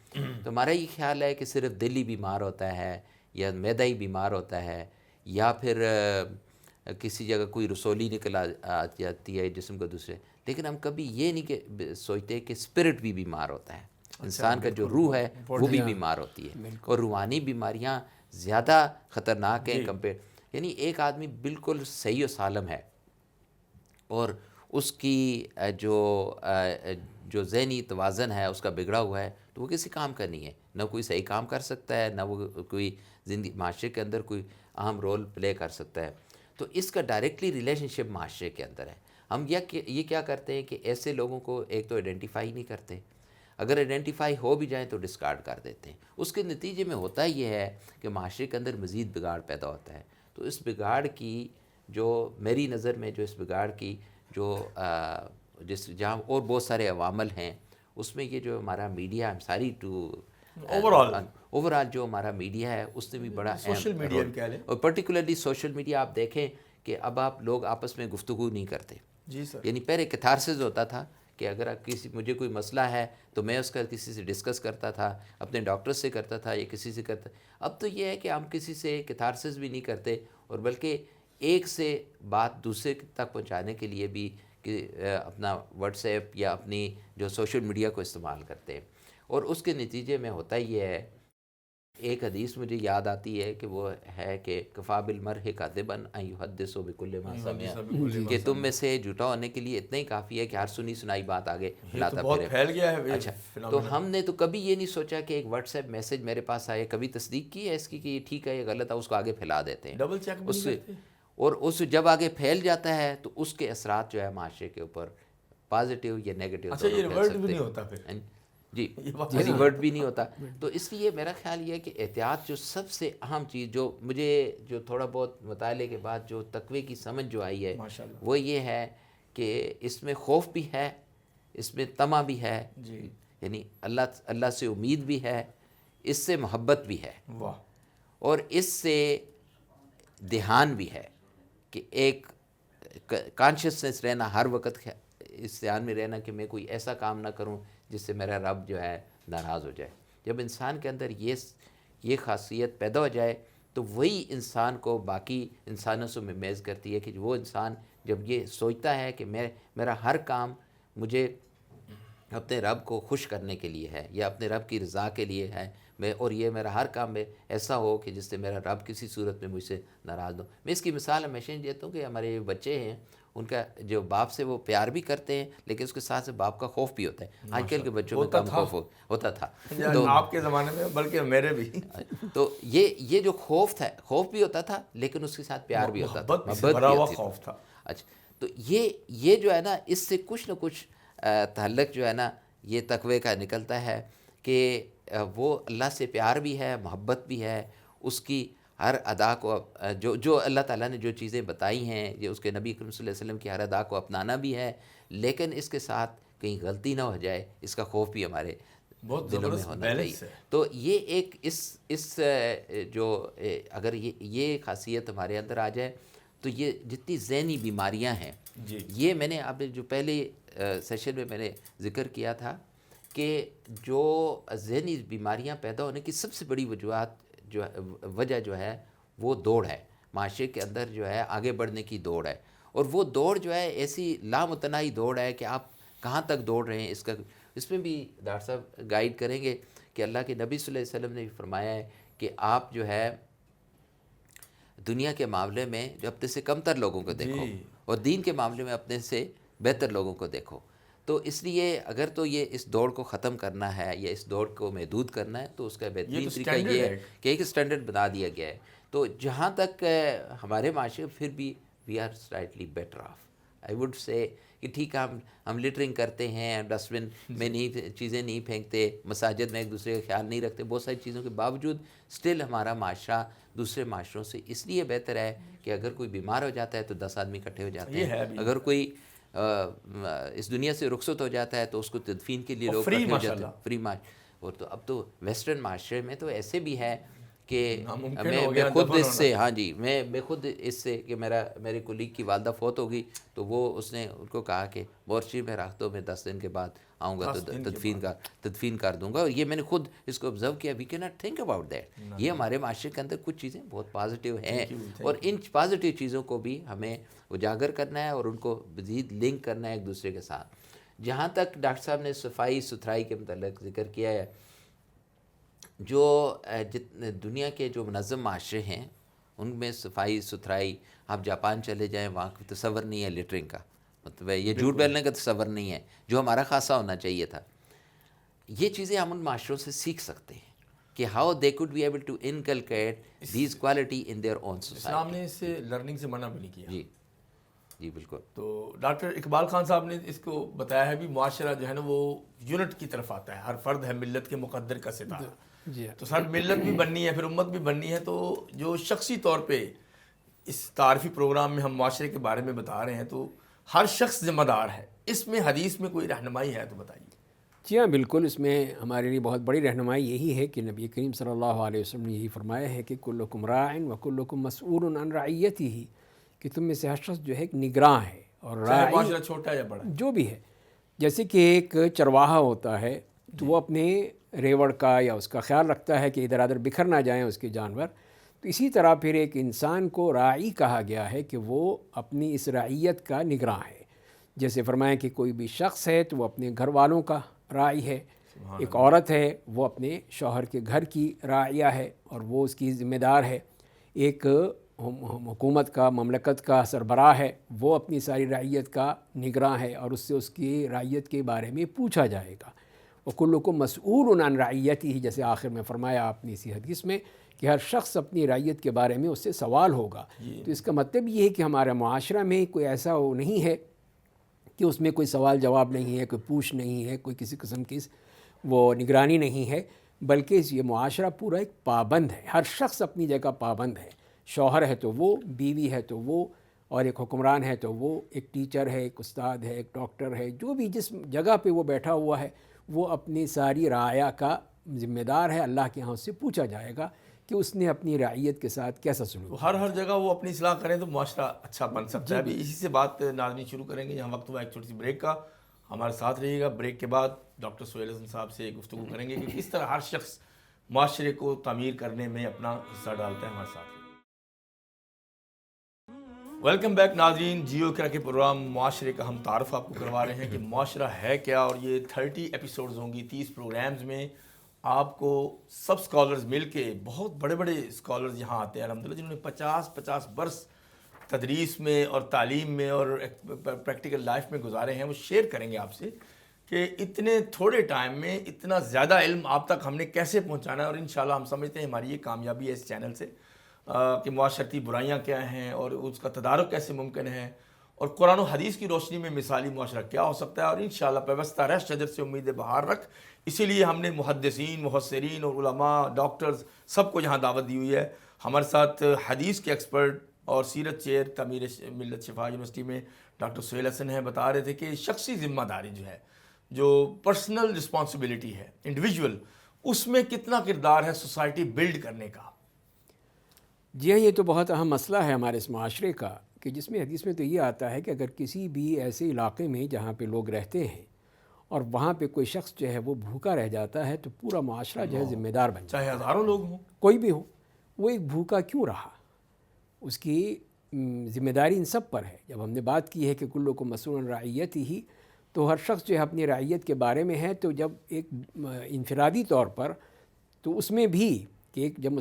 تو ہمارا یہ خیال ہے کہ صرف دل ہی بیمار ہوتا ہے یا معدہ ہی بیمار ہوتا ہے یا پھر کسی جگہ کوئی رسولی نکل آ جاتی ہے جسم کو دوسرے، لیکن ہم کبھی یہ نہیں کہ سوچتے کہ اسپرٹ بھی بیمار ہوتا ہے۔ انسان کا جو روح ہے وہ بھی بیمار ہوتی ہے، اور روحانی بیماریاں زیادہ خطرناک ہیں کمپیئر. یعنی ایک آدمی بالکل صحیح و سالم ہے اور اس کی جو ذہنی توازن ہے اس کا بگڑا ہوا ہے، تو وہ کسی کام کا نہیں ہے، نہ کوئی صحیح کام کر سکتا ہے، نہ وہ کوئی زندگی معاشرے کے اندر کوئی اہم رول پلے کر سکتا ہے. تو اس کا ڈائریکٹلی ریلیشن شپ معاشرے کے اندر ہے. ہم یہ کیا کرتے ہیں کہ ایسے لوگوں کو ایک تو آئیڈینٹیفائی نہیں کرتے، اگر آئیڈینٹیفائی ہو بھی جائیں تو ڈسکارڈ کر دیتے ہیں. اس کے نتیجے میں ہوتا یہ ہے کہ معاشرے کے اندر مزید بگاڑ پیدا ہوتا ہے. تو اس بگاڑ کی جو میری نظر میں جو اس بگاڑ کی جو جہاں اور بہت سارے عوامل ہیں، اس میں یہ جو ہمارا media, I'm sorry to over all جو ہمارا میڈیا ہے اس نے بھی بڑا سوشل میڈیا کہہ لیں، اور پرٹیکولرلی سوشل میڈیا. آپ دیکھیں کہ اب آپ لوگ آپس میں گفتگو نہیں کرتے. جی سر. یعنی پہلے کیتھارسس ہوتا تھا کہ اگر مجھے کوئی مسئلہ ہے تو میں اس کا کسی سے ڈسکس کرتا تھا، اپنے ڈاکٹر سے کرتا تھا یا کسی سے کرتا. اب تو یہ ہے کہ ہم کسی سے کیتھارسس بھی نہیں کرتے، اور بلکہ ایک سے بات دوسرے تک پہنچانے کے لیے بھی کہ اپنا واٹس ایپ یا اپنی جو سوشل میڈیا کو استعمال کرتے ہیں. اور اس کے نتیجے میں ہوتا یہ ہے، ایک حدیث مجھے یاد آتی ہے کہ وہ ہے کہ کفا بالمرء کاذبا ان یحدث بکل ما سمع، کہ تم میں سے جھوٹا ہونے کے لیے اتنا ہی کافی ہے کہ ہر سنی سنائی بات آگے پھیلاتا بہت پھرے. پھیل گیا ہے. اچھا، تو ہم نے تو کبھی یہ نہیں سوچا کہ ایک واٹس ایپ میسج میرے پاس آئے، کبھی تصدیق کی ہے اس کی کہ یہ ٹھیک ہے یہ غلط ہے، اس کو آگے پھیلا دیتے ہیں. ڈبل چیک بھی نہیں کرتے. اور اس جب آگے پھیل جاتا ہے تو اس کے اثرات جو ہے معاشرے کے اوپر پازیٹیو یا نیگیٹیو اچھا یہ ریورٹ بھی نہیں ہوتا پھر. جی، ریورٹ بھی نہیں ہوتا. تو اس لیے میرا خیال یہ ہے کہ احتیاط جو سب سے اہم چیز جو مجھے جو تھوڑا بہت مطالعے کے بعد جو تقوی کی سمجھ جو آئی ہے وہ یہ ہے کہ اس میں خوف بھی ہے، اس میں طمع بھی ہے، یعنی اللہ سے امید بھی ہے، اس سے محبت بھی ہے، اور اس سے دھیان بھی ہے کہ ایک کانشیسنس رہنا، ہر وقت اس دھیان میں رہنا کہ میں کوئی ایسا کام نہ کروں جس سے میرا رب جو ہے ناراض ہو جائے. جب انسان کے اندر یہ خاصیت پیدا ہو جائے تو وہی انسان کو باقی انسانوں سے ممیز کرتی ہے کہ وہ انسان جب یہ سوچتا ہے کہ میرا ہر کام مجھے اپنے رب کو خوش کرنے کے لیے ہے یا اپنے رب کی رضا کے لیے ہے، اور یہ میرا ہر کام میں ایسا ہو کہ جس سے میرا رب کسی صورت میں مجھ سے ناراض ہو. میں اس کی مثال ہمیشہ دیتا ہوں کہ ہمارے بچے ہیں، ان کا جو باپ سے وہ پیار بھی کرتے ہیں لیکن اس کے ساتھ سے باپ کا خوف بھی ہوتا ہے. آج کل کے بچوں میں کم خوف ہوتا تھا تو آپ کے زمانے میں، بلکہ میرے بھی. تو یہ جو خوف تھا، خوف بھی ہوتا تھا لیکن اس کے ساتھ پیار بھی ہوتا تھا، محبت بھرا ہوا خوف تھا. اچھا، تو یہ جو ہے نا اس سے کچھ نہ کچھ تعلق جو ہے نا یہ تقوی کا نکلتا ہے کہ وہ اللہ سے پیار بھی ہے، محبت بھی ہے، اس کی ہر ادا کو جو اللہ تعالیٰ نے جو چیزیں بتائی ہیں یہ اس کے نبی کریم صلی اللہ علیہ وسلم کی ہر ادا کو اپنانا بھی ہے، لیکن اس کے ساتھ کہیں غلطی نہ ہو جائے اس کا خوف بھی ہمارے دلوں میں ہونا چاہیے. تو یہ ایک اس جو اگر یہ خاصیت ہمارے اندر آ جائے تو یہ جتنی ذہنی بیماریاں ہیں، یہ میں نے آپ جو پہلے سیشن میں نے ذکر کیا تھا کہ جو ذہنی بیماریاں پیدا ہونے کی سب سے بڑی وجہ جو ہے وہ دوڑ ہے، معاشرے کے اندر جو ہے آگے بڑھنے کی دوڑ ہے. اور وہ دوڑ جو ہے ایسی لامتناہی دوڑ ہے کہ آپ کہاں تک دوڑ رہے ہیں اس میں بھی ڈاکٹر صاحب گائیڈ کریں گے کہ اللہ کے نبی صلی اللہ علیہ وسلم نے فرمایا ہے کہ آپ جو ہے دنیا کے معاملے میں جو اپنے سے کم تر لوگوں کو دیکھو اور دین کے معاملے میں اپنے سے بہتر لوگوں کو دیکھو. تو اس لیے اگر تو یہ اس دوڑ کو ختم کرنا ہے یا اس دوڑ کو محدود کرنا ہے تو اس کا بہترین طریقہ یہ ہے کہ ایک اسٹینڈرڈ بنا دیا گیا ہے. تو جہاں تک ہمارے معاشرے پھر بھی we are slightly better off. I would say کہ ٹھیک ہے ہم لٹرنگ کرتے ہیں، ڈسٹ بن میں چیزیں نہیں پھینکتے، مساجد میں ایک دوسرے کا خیال نہیں رکھتے، بہت ساری چیزوں کے باوجود اسٹل ہمارا معاشرہ دوسرے معاشروں سے اس لیے بہتر ہے کہ اگر کوئی بیمار ہو جاتا ہے تو 10 آدمی اکٹھے ہو جاتے ہیں، اگر کوئی اس دنیا سے رخصت ہو جاتا ہے تو اس کو تدفین کے لیے لوگ اکٹھے ہو جاتے ہیں، فری اور تو اب تو ویسٹرن معاشرے میں تو ایسے بھی ہے کہ میں خود اس سے میں خود اس سے کہ میرے کولیگ کی والدہ فوت ہوگی تو اس نے ان کو کہا کہ مورچری میں رکھ دو، میں 10 دن کے بعد آؤں گا تو تدفین کر دوں گا. اور یہ میں نے خود اس کو آبزرو کیا. وی کی ناٹ تھنک اباؤٹ دیٹ. یہ ہمارے معاشرے کے اندر کچھ چیزیں بہت پازیٹیو ہیں اور ان پازیٹیو چیزوں کو بھی ہمیں اجاگر کرنا ہے اور ان کو مزید لنک کرنا ہے ایک دوسرے کے ساتھ. جہاں تک ڈاکٹر صاحب نے صفائی ستھرائی کے متعلق ذکر کیا ہے، جو دنیا کے جو منظم معاشرے ہیں ان میں صفائی ستھرائی، آپ جاپان چلے جائیں وہاں کا تصور نہیں ہے لیٹرنگ کا، مطلب یہ جھوٹ بولنے کا تصور نہیں ہے جو ہمارا خاصا ہونا چاہیے تھا. یہ چیزیں ہم ان معاشروں سے سیکھ سکتے ہیں کہ how they could be able to inculcate these quality in their own society. اسلام نے اس سے لرننگ سے منع بھی نہیں کیا. جی جی بالکل. تو ڈاکٹر اقبال خان صاحب نے اس کو بتایا ہے بھی معاشرہ جو ہے نا وہ یونٹ کی طرف آتا ہے، ہر فرد ہے ملت کے مقدر کا ستارہ. جی تو سر ملت بھی بننی ہے، پھر امت بھی بننی ہے. تو جو شخصی طور پہ اس تعارفی پروگرام میں ہم معاشرے کے بارے میں بتا رہے ہیں تو ہر شخص ذمہ دار ہے. اس میں حدیث میں کوئی رہنمائی ہے تو بتائیے. جی ہاں بالکل، اس میں ہمارے لیے بہت بڑی رہنمائی یہی ہے کہ نبی کریم صلی اللہ علیہ وسلم نے یہی فرمایا ہے کہ کلکم راعٍ وکلکم مسئول عن رعیتہ، کہ تم میں سے ہر شخص جو ہے ایک نگراں ہے اور چاہے راعی معاشرہ چھوٹا یا بڑا. جو بھی ہے. جیسے کہ ایک چرواہا ہوتا ہے تو وہ اپنے ریوڑ کا یا اس کا خیال رکھتا ہے کہ ادھر ادھر بکھر نہ جائیں اس کے جانور، تو اسی طرح پھر ایک انسان کو راعی کہا گیا ہے کہ وہ اپنی اس رعیت کا نگراں ہے. جیسے فرمائیں کہ کوئی بھی شخص ہے تو وہ اپنے گھر والوں کا راعی ہے، ایک عورت ہے وہ اپنے شوہر کے گھر کی راعیہ ہے اور وہ اس کی ذمہ دار ہے، ایک حکومت کا مملکت کا سربراہ ہے وہ اپنی ساری رعیت کا نگراں ہے اور اس سے اس کی رعیت کے بارے میں پوچھا جائے گا. وَكُلُّكُمْ مَسْئُولٌ عَنْ رَعِيَّتِهِ، جیسے آخر میں فرمایا آپ نے اسی حدیث میں کہ ہر شخص اپنی رعیت کے بارے میں اس سے سوال ہوگا. تو اس کا مطلب یہ ہے کہ ہمارا معاشرہ میں کوئی ایسا وہ نہیں ہے کہ اس میں کوئی سوال جواب نہیں ہے، کوئی پوچھ نہیں ہے، کوئی کسی قسم کی وہ نگرانی نہیں ہے، بلکہ یہ معاشرہ پورا ایک پابند ہے. ہر شخص اپنی جگہ پابند ہے. شوہر ہے تو وہ، بیوی ہے تو وہ، اور ایک حکمران ہے تو وہ، ایک ٹیچر ہے، ایک استاد ہے، ایک ڈاکٹر ہے، جو بھی جس جگہ پہ وہ بیٹھا ہوا ہے وہ اپنی ساری رعایا کا ذمہ دار ہے. اللہ کے ہاں اس سے پوچھا جائے گا کہ اس نے اپنی رعیت کے ساتھ کیسا سلوک. ہر جگہ وہ اپنی اصلاح کریں تو معاشرہ اچھا بن سکتا ہے. ابھی اسی سے بات ناظرین شروع کریں گے. یہاں وقت ہوا ایک چھوٹی سی بریک کا، ہمارے ساتھ رہیے گا. بریک کے بعد ڈاکٹر سہیل حسن صاحب سے گفتگو کریں گے کہ کس طرح ہر شخص معاشرے کو تعمیر کرنے میں اپنا حصہ ڈالتا ہے. ہمارے ساتھ ویلکم بیک ناظرین. جیو اقرا کے پروگرام معاشرے کا ہم تعارف آپ کو کروا رہے ہیں کہ معاشرہ ہے کیا، اور یہ 30 ایپیسوڈز ہوں گی. 30 پروگرامز میں آپ کو سب اسکالرز مل کے، بہت بڑے بڑے اسکالرز یہاں آتے ہیں الحمدللہ، جنہوں نے 50 برس تدریس میں اور تعلیم میں اور پریکٹیکل لائف میں گزارے ہیں. وہ شیئر کریں گے آپ سے کہ اتنے تھوڑے ٹائم میں اتنا زیادہ علم آپ تک ہم نے کیسے پہنچانا ہے. اور انشاءاللہ ہم سمجھتے ہیں ہماری یہ کامیابی ہے اس چینل سے کہ معاشرتی برائیاں کیا ہیں اور اس کا تدارک کیسے ممکن ہے، اور قرآن و حدیث کی روشنی میں مثالی معاشرہ کیا ہو سکتا ہے. اور انشاءاللہ پیوستہ رہ شجر سے امید بہار رکھ. اسی لیے ہم نے محدثین، مفسرین اور علماء، ڈاکٹرز سب کو یہاں دعوت دی ہوئی ہے. ہمارے ساتھ حدیث کے ایکسپرٹ اور سیرت چیئر تعمیر ملت شفا یونیورسٹی میں ڈاکٹر سہیل حسن ہیں. بتا رہے تھے کہ شخصی ذمہ داری جو ہے، جو پرسنل رسپانسبلٹی ہے انڈیویجول، اس میں کتنا کردار ہے سوسائٹی بلڈ کرنے کا. جی ہاں، یہ تو بہت اہم مسئلہ ہے ہمارے اس معاشرے کا، کہ جس میں حدیث میں تو یہ آتا ہے کہ اگر کسی بھی ایسے علاقے میں جہاں پہ لوگ رہتے ہیں اور وہاں پہ کوئی شخص جو ہے وہ بھوکا رہ جاتا ہے تو پورا معاشرہ جو ہے ذمہ دار بن جاتا ہے. چاہے ہزاروں لوگ ہوں، کوئی بھی ہو، وہ ایک بھوکا کیوں رہا، اس کی ذمہ داری ان سب پر ہے. جب ہم نے بات کی ہے کہ کلکم مسئول عن رعیتہ، تو ہر شخص جو ہے اپنی رعیت کے بارے میں ہے. تو جب ایک انفرادی طور پر، تو اس میں بھی کہ جب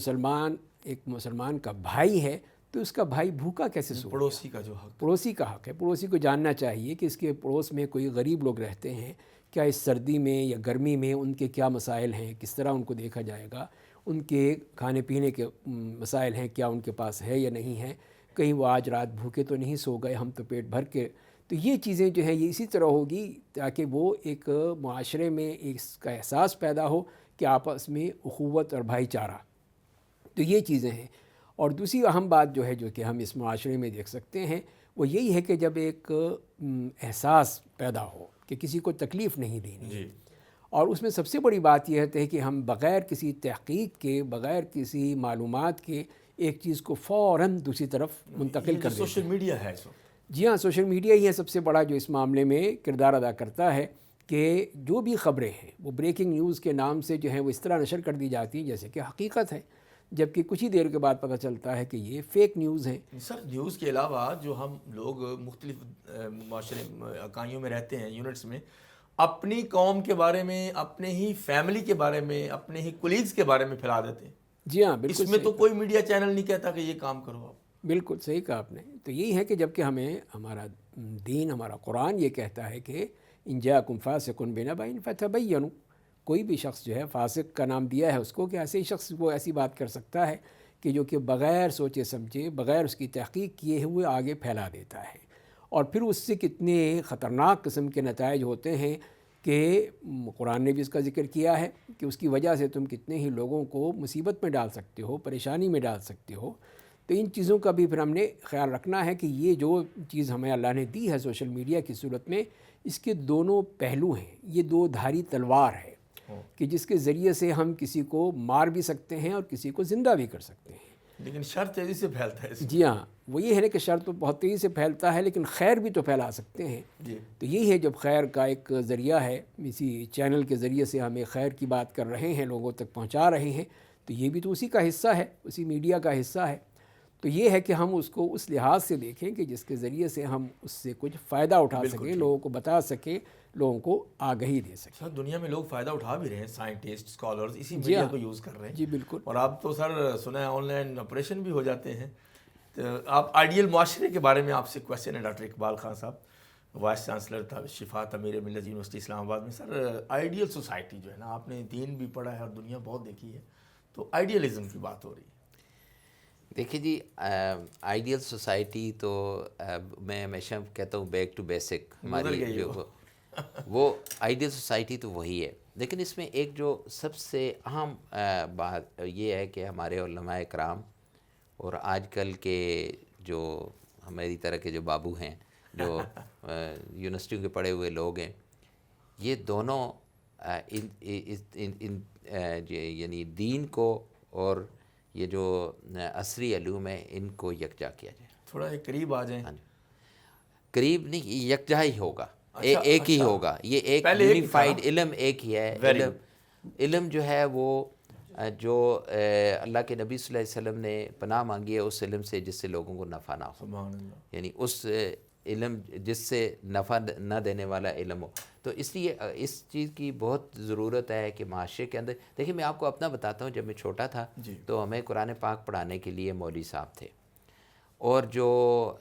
ایک مسلمان کا بھائی ہے تو اس کا بھائی بھوکا کیسے سو، پڑوسی کا جو حق، پڑوسی کا حق ہے. پڑوسی کو جاننا چاہیے کہ اس کے پڑوس میں کوئی غریب لوگ رہتے ہیں، کیا اس سردی میں یا گرمی میں ان کے کیا مسائل ہیں، کس طرح ان کو دیکھا جائے گا، ان کے کھانے پینے کے مسائل ہیں کیا ان کے پاس ہے یا نہیں ہے، کہیں وہ آج رات بھوکے تو نہیں سو گئے، ہم تو پیٹ بھر کے. تو یہ چیزیں جو ہیں یہ اسی طرح ہوگی تاکہ وہ ایک معاشرے میں اس کا احساس پیدا ہو کہ آپس میں اخوت اور بھائی چارہ. تو یہ چیزیں ہیں. اور دوسری اہم بات جو ہے جو کہ ہم اس معاشرے میں دیکھ سکتے ہیں وہ یہی ہے کہ جب ایک احساس پیدا ہو کہ کسی کو تکلیف نہیں دینی، اور اس میں سب سے بڑی بات یہ ہے کہ ہم بغیر کسی تحقیق کے، بغیر کسی معلومات کے ایک چیز کو فوراً دوسری طرف منتقل کر دیتے ہیں. سوشل میڈیا ہے. جی ہاں، سوشل میڈیا ہی ہے سب سے بڑا جو اس معاملے میں کردار ادا کرتا ہے کہ جو بھی خبریں ہیں وہ بریکنگ نیوز کے نام سے جو ہیں وہ اس طرح نشر کر دی جاتی ہیں جیسے کہ حقیقت ہے، جبکہ کچھ ہی دیر کے بعد پتہ چلتا ہے کہ یہ فیک نیوز ہیں. سر نیوز کے علاوہ جو ہم لوگ مختلف معاشرے اکائیوں میں رہتے ہیں، یونٹس میں، اپنی قوم کے بارے میں، اپنے ہی فیملی کے بارے میں، اپنے ہی کولیگز کے بارے میں پھیلا دیتے ہیں. جی ہاں بالکل اس میں تو کوئی میڈیا چینل نہیں کہتا کہ یہ کام کرو آپ. بالکل صحیح کہا آپ نے. تو یہی ہے کہ جب کہ ہمیں ہمارا دین، ہمارا قرآن یہ کہتا ہے کہ ان جاءکم فاسق بنبأ فتبینوا، کوئی بھی شخص جو ہے، فاسق کا نام دیا ہے اس کو کہ ایسے ہی شخص وہ ایسی بات کر سکتا ہے کہ جو کہ بغیر سوچے سمجھے، بغیر اس کی تحقیق کیے ہوئے آگے پھیلا دیتا ہے. اور پھر اس سے کتنے خطرناک قسم کے نتائج ہوتے ہیں کہ قرآن نے بھی اس کا ذکر کیا ہے کہ اس کی وجہ سے تم کتنے ہی لوگوں کو مصیبت میں ڈال سکتے ہو، پریشانی میں ڈال سکتے ہو. تو ان چیزوں کا بھی پھر ہم نے خیال رکھنا ہے کہ یہ جو چیز ہمیں اللہ نے دی ہے سوشل میڈیا کی صورت میں، اس کے دونوں پہلو ہیں. یہ دو دھاری تلوار ہے کہ جس کے ذریعے سے ہم کسی کو مار بھی سکتے ہیں اور کسی کو زندہ بھی کر سکتے ہیں. لیکن شر تیزی سے پھیلتا ہے. جی ہاں، وہ یہ ہے کہ شر تو بہت تیزی سے پھیلتا ہے، لیکن خیر بھی تو پھیلا سکتے ہیں. جی. تو یہی ہے جب خیر کا ایک ذریعہ ہے، اسی چینل کے ذریعے سے ہم ایک خیر کی بات کر رہے ہیں، لوگوں تک پہنچا رہے ہیں، تو یہ بھی تو اسی کا حصہ ہے، اسی میڈیا کا حصہ ہے. تو یہ ہے کہ ہم اس کو اس لحاظ سے دیکھیں کہ جس کے ذریعے سے ہم اس سے کچھ فائدہ اٹھا سکیں، لوگوں کو بتا سکیں، لوگوں کو آگہی دے سکیں. سر دنیا میں لوگ فائدہ اٹھا بھی رہے ہیں، سائنٹسٹ، اسکالرز اسی میڈیا کو یوز کر رہے ہیں. جی بالکل. اور آپ تو سر سنا ہے آن لائن آپریشن بھی ہو جاتے ہیں. تو آپ آئیڈیل معاشرے کے بارے میں آپ سے کویسچن ہے ڈاکٹر اقبال خان صاحب، وائس چانسلر تھا شفات امیر ملت یونیورسٹی اسلام آباد میں. سر آئیڈیل سوسائٹی جو ہے نا، آپ نے دین بھی پڑھا ہے اور دنیا بہت دیکھی ہے، تو آئیڈیلزم کی بات ہو رہی ہے. دیکھیے جی، آئیڈیل سوسائٹی تو میں ہمیشہ کہتا ہوں بیک ٹو بیسک. ہماری جو وہ آئیڈیل سوسائٹی تو وہی ہے. لیکن اس میں ایک جو سب سے اہم بات یہ ہے کہ ہمارے علماء کرام اور آج کل کے جو ہماری طرح کے جو بابو ہیں، جو یونیورسٹیوں کے پڑھے ہوئے لوگ ہیں، یہ دونوں یعنی دین کو اور یہ جو عصری علوم ہے ان کو یکجا کیا جائے. تھوڑا ایک قریب آ جائیں. ہاں جی، قریب نہیں، یکجا ہی ہوگا، ایک ہی ہوگا. یہ ایک یونیفائڈ علم ایک ہی ہے. علم جو ہے وہ جو اللہ کے نبی صلی اللہ علیہ وسلم نے پناہ مانگی ہے اس علم سے جس سے لوگوں کو نفع نہ ہو. سبحان اللہ. یعنی اس علم جس سے نفع نہ دینے والا علم ہو. تو اس لیے اس چیز کی بہت ضرورت ہے کہ معاشرے کے اندر. دیکھیں میں آپ کو اپنا بتاتا ہوں، جب میں چھوٹا تھا تو ہمیں قرآن پاک پڑھانے کے لیے مولوی صاحب تھے، اور جو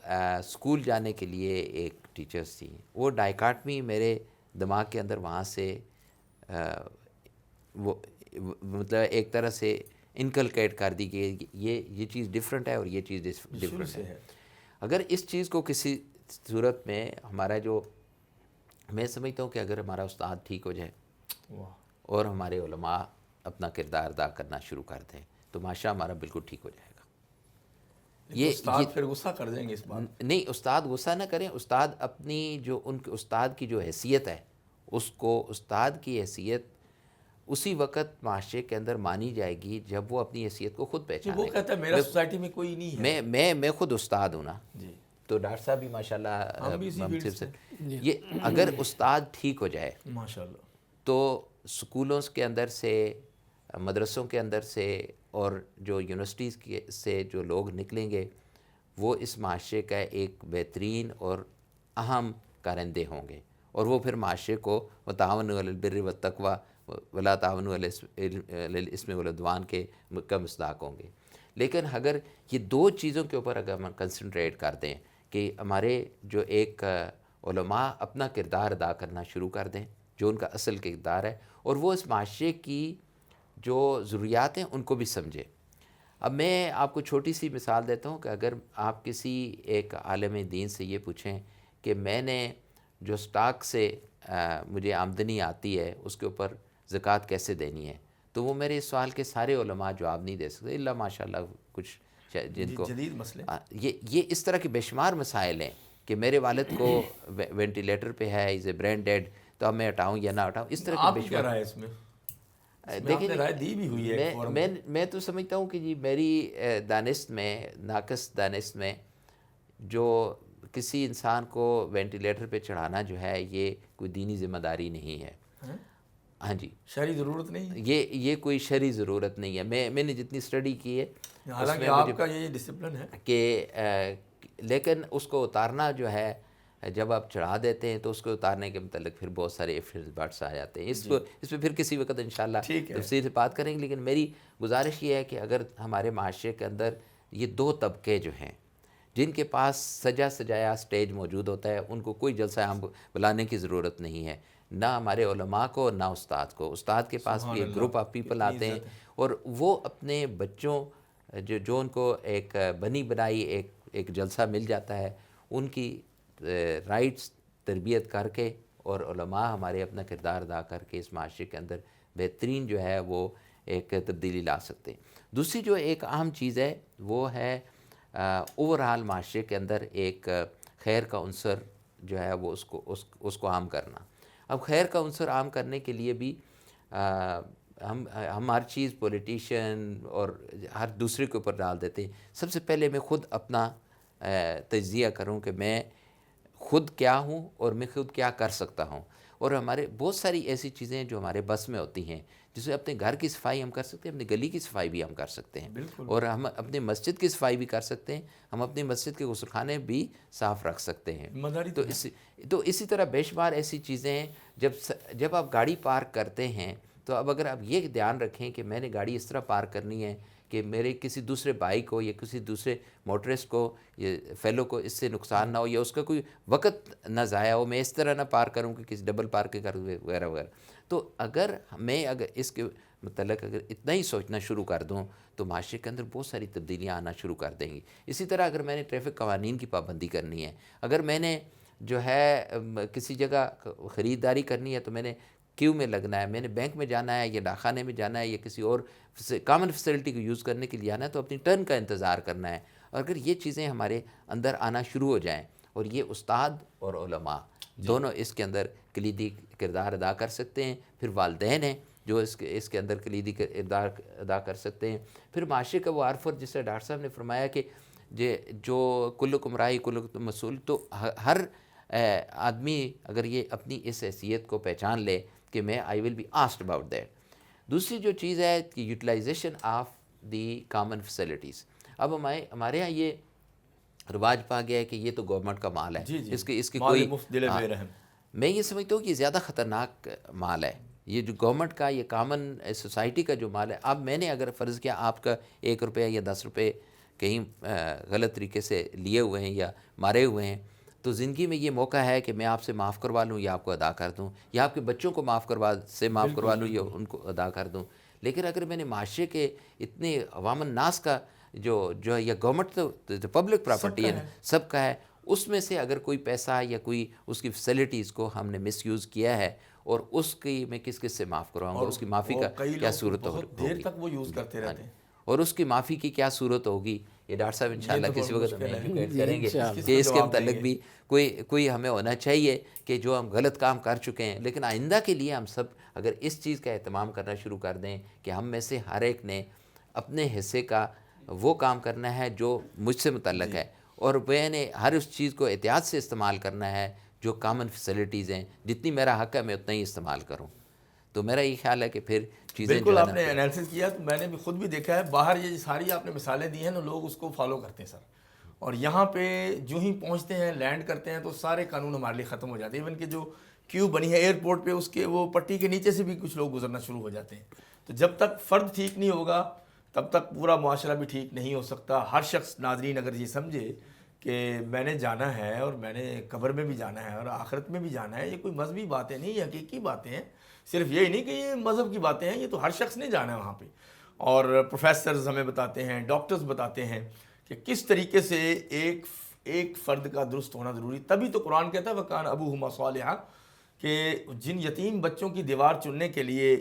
اسکول جانے کے لیے ایک ٹیچرس تھیں. وہ ڈائیکاٹمی میرے دماغ کے اندر وہاں سے وہ مطلب ایک طرح سے انکلکیٹ کر دی کہ یہ چیز ڈفرینٹ ہے اور یہ چیز ڈفرینٹ ہے. اگر اس چیز کو کسی صورت میں ہمارا جو، میں سمجھتا ہوں کہ اگر ہمارا استاد ٹھیک ہو جائے اور ہمارے علماء اپنا کردار ادا کرنا شروع کر دیں تو معاشرہ ہمارا بالکل ٹھیک ہو جائے گا. یہ استاد پھر غصہ کر دیں گے اس بات. نہیں، استاد غصہ نہ کریں. استاد اپنی جو ان کے استاد کی جو حیثیت ہے اس کو، استاد کی حیثیت اسی وقت معاشرے کے اندر مانی جائے گی جب وہ اپنی حیثیت کو خود پہچانے گا. وہ کہتا ہے میرا سوسائٹی میں کوئی نہیں ہے. میں خود استاد ہوں نا. جی. تو ڈاکٹر صاحب بھی ماشاءاللہ سے یہ جی. اگر استاد ٹھیک ہو جائے ماشاءاللہ تو اسکولوں کے اندر سے، مدرسوں کے اندر سے اور جو یونیورسٹیز سے جو لوگ نکلیں گے وہ اس معاشرے کا ایک بہترین اور اہم کارندے ہوں گے. اور وہ پھر معاشرے کو وتعاونوا علی البر والتقوی ولا تعاونوا علی الاثم والعدوان کے کا مصداق ہوں گے. لیکن اگر یہ دو چیزوں کے اوپر اگر ہم کنسنٹریٹ کر دیں کہ ہمارے جو ایک علماء اپنا کردار ادا کرنا شروع کر دیں جو ان کا اصل کردار ہے، اور وہ اس معاشرے کی جو ضروریات ہیں ان کو بھی سمجھے. اب میں آپ کو چھوٹی سی مثال دیتا ہوں کہ اگر آپ کسی ایک عالم دین سے یہ پوچھیں کہ میں نے جو سٹاک سے مجھے آمدنی آتی ہے اس کے اوپر زکوٰۃ کیسے دینی ہے، تو وہ میرے اس سوال کے سارے علماء جواب نہیں دے سکتے الا ماشاء اللہ کچھ جن کو جدید مسئلے. یہ اس طرح کے بے شمار مسائل ہیں کہ میرے والد کو وینٹیلیٹر پہ ہے، از اے برین ڈیڈ، تو اب میں ہٹاؤں یا نہ ہٹاؤں، اس طرح کے بے شمار. رائے اس میں دیکھیں رائے دی بھی ہوئی ہے. میں تو سمجھتا ہوں کہ جی میری دانست میں، ناقص دانست میں، جو کسی انسان کو وینٹیلیٹر پہ چڑھانا جو ہے یہ کوئی دینی ذمہ داری نہیں ہے. ہاں جی، شرعی ضرورت نہیں، یہ کوئی شرعی ضرورت نہیں ہے. میں نے جتنی اسٹڈی کی ہے حالانکہ آپ کا یہ ڈسپلن ہے کہ لیکن اس کو اتارنا جو ہے جب آپ چڑھا دیتے ہیں تو اس کو اتارنے کے متعلق پھر بہت سارے بٹس آ جاتے ہیں. اس پہ پھر کسی وقت انشاءاللہ تفصیل سے بات کریں گے. لیکن میری گزارش یہ ہے کہ اگر ہمارے معاشرے کے اندر یہ دو طبقے جو ہیں جن کے پاس سجایا سٹیج موجود ہوتا ہے، ان کو کوئی جلسہ عام بلانے کی ضرورت نہیں ہے، نہ ہمارے علماء کو نہ استاد کو. استاد کے پاس بھی ایک گروپ آف پیپل آتے ہیں اور وہ اپنے بچوں جو ان کو ایک بنی بنائی ایک جلسہ مل جاتا ہے، ان کی رائٹس تربیت کر کے، اور علماء ہمارے اپنا کردار ادا کر کے اس معاشرے کے اندر بہترین جو ہے وہ ایک تبدیلی لا سکتے ہیں. دوسری جو ایک اہم چیز ہے وہ ہے اوورآل معاشرے کے اندر ایک خیر کا عنصر جو ہے وہ اس کو عام کرنا. اب خیر کا عنصر عام کرنے کے لیے بھی ہم ہر چیز پولیٹیشین اور ہر دوسرے کے اوپر ڈال دیتے ہیں. سب سے پہلے میں خود اپنا تجزیہ کروں کہ میں خود کیا ہوں اور میں خود کیا کر سکتا ہوں. اور ہمارے بہت ساری ایسی چیزیں ہیں جو ہمارے بس میں ہوتی ہیں، جسے اپنے گھر کی صفائی ہم کر سکتے ہیں، اپنی گلی کی صفائی بھی ہم کر سکتے ہیں، اور ہم اپنی مسجد کی صفائی بھی کر سکتے ہیں، ہم اپنی مسجد کے غسل خانے بھی صاف رکھ سکتے ہیں. تو اسی طرح بے شمار ایسی چیزیں ہیں. جب آپ گاڑی پارک کرتے ہیں تو اب اگر آپ یہ دھیان رکھیں کہ میں نے گاڑی اس طرح پارک کرنی ہے کہ میرے کسی دوسرے بھائی کو یا کسی دوسرے موٹرسٹ کو یا فیلو کو اس سے نقصان نہ ہو، یا اس کا کوئی وقت نہ ضائع ہو، میں اس طرح نہ پارک کروں کہ کسی ڈبل پارک کر وغیرہ وغیرہ. تو اگر اس کے متعلق اگر اتنا ہی سوچنا شروع کر دوں تو معاشرے کے اندر بہت ساری تبدیلیاں آنا شروع کر دیں گی. اسی طرح اگر میں نے ٹریفک قوانین کی پابندی کرنی ہے، اگر میں نے جو ہے کسی جگہ خریداری کرنی ہے تو میں نے کیو میں لگنا ہے، میں نے بینک میں جانا ہے یا ڈاکخانے میں جانا ہے یا کسی اور کامن فیسلٹی کو یوز کرنے کے لیے آنا ہے، تو اپنی ٹرن کا انتظار کرنا ہے. اور اگر یہ چیزیں ہمارے اندر آنا شروع ہو جائیں، اور یہ استاد اور علماء دونوں اس کے اندر کلیدی کردار ادا کر سکتے ہیں، پھر والدین ہیں جو اس کے اندر کلیدی کردار ادا کر سکتے ہیں، پھر معاشرے کا وہ عرف. اور جس طرح ڈاکٹر صاحب نے فرمایا کہ جو کلکم راعی کلکم مسئول، تو ہر آدمی اگر یہ اپنی اس حیثیت کو پہچان لے کہ میں I will be asked about that. دوسری جو چیز ہے کہ utilization of the common facilities. اب ہمارے یہاں یہ رواج پا گیا ہے کہ یہ تو گورنمنٹ کا مال ہے، اس کی کوئی میں یہ سمجھتا ہوں کہ زیادہ خطرناک مال ہے یہ جو گورنمنٹ کا، یہ کامن سوسائٹی کا جو مال ہے. اب میں نے اگر فرض کیا آپ کا 1 روپیہ یا 10 روپے کہیں غلط طریقے سے لیے ہوئے ہیں یا مارے ہوئے ہیں، تو زندگی میں یہ موقع ہے کہ میں آپ سے معاف کروا لوں یا آپ کو ادا کر دوں، یا آپ کے بچوں کو معاف کروا لوں یا ان کو ادا کر دوں. لیکن اگر میں نے معاشرے کے اتنے عوام الناس کا جو ہے، یا گورنمنٹ تو پبلک پراپرٹی ہے، سب کا ہے، اس میں سے اگر کوئی پیسہ یا کوئی اس کی فیسلٹیز کو ہم نے مس یوز کیا ہے، اور اس کی میں کس سے معاف کرواؤں گا، اس کی معافی کا کیا صورت ہوگی، دیر تک وہ یوز کرتے رہتے ہیں، اور اس کی معافی کی کیا صورت ہوگی، یہ ڈاکٹر صاحب انشاءاللہ کسی وقت ہمیں ایجوکیٹ کریں گے کہ اس کے متعلق بھی کوئی ہمیں ہونا چاہیے کہ جو ہم غلط کام کر چکے ہیں. لیکن آئندہ کے لیے ہم سب اگر اس چیز کا اہتمام کرنا شروع کر دیں کہ ہم میں سے ہر ایک نے اپنے حصے کا وہ کام کرنا ہے جو مجھ سے متعلق ہے، اور میں نے ہر اس چیز کو احتیاط سے استعمال کرنا ہے جو کامن فیسلٹیز ہیں، جتنی میرا حق ہے میں اتنا ہی استعمال کروں. تو میرا یہ خیال ہے کہ پھر چیزیں بالکل آپ نے انالیسس کیا، تو میں نے بھی خود بھی دیکھا ہے باہر یہ ساری آپ نے مثالیں دی ہیں نا، لوگ اس کو فالو کرتے ہیں سر، اور یہاں پہ جو ہی پہنچتے ہیں لینڈ کرتے ہیں تو سارے قانون ہمارے لیے ختم ہو جاتے ہیں. ایون کہ جو کیو بنی ہے ایئرپورٹ پہ، اس کے وہ پٹی کے نیچے سے بھی کچھ لوگ گزرنا شروع ہو جاتے ہیں. تو جب تک فرد ٹھیک نہیں ہوگا تب تک پورا معاشرہ بھی ٹھیک نہیں ہو سکتا. ہر شخص ناظرین اگر یہ سمجھے کہ میں نے جانا ہے اور میں نے قبر میں بھی جانا ہے اور آخرت میں بھی جانا ہے، یہ کوئی مذہبی باتیں نہیں، یہ حقیقی باتیں ہیں. صرف یہی نہیں کہ یہ مذہب کی باتیں ہیں، یہ تو ہر شخص نے جانا ہے وہاں پہ. اور پروفیسرز ہمیں بتاتے ہیں، ڈاکٹرز بتاتے ہیں کہ کس طریقے سے ایک فرد کا درست ہونا ضروری. تبھی تو قرآن کہتا ہے وَكَانَ أَبُوهُمَا صَالِحًا، کہ جن یتیم بچوں کی دیوار چننے کے لیے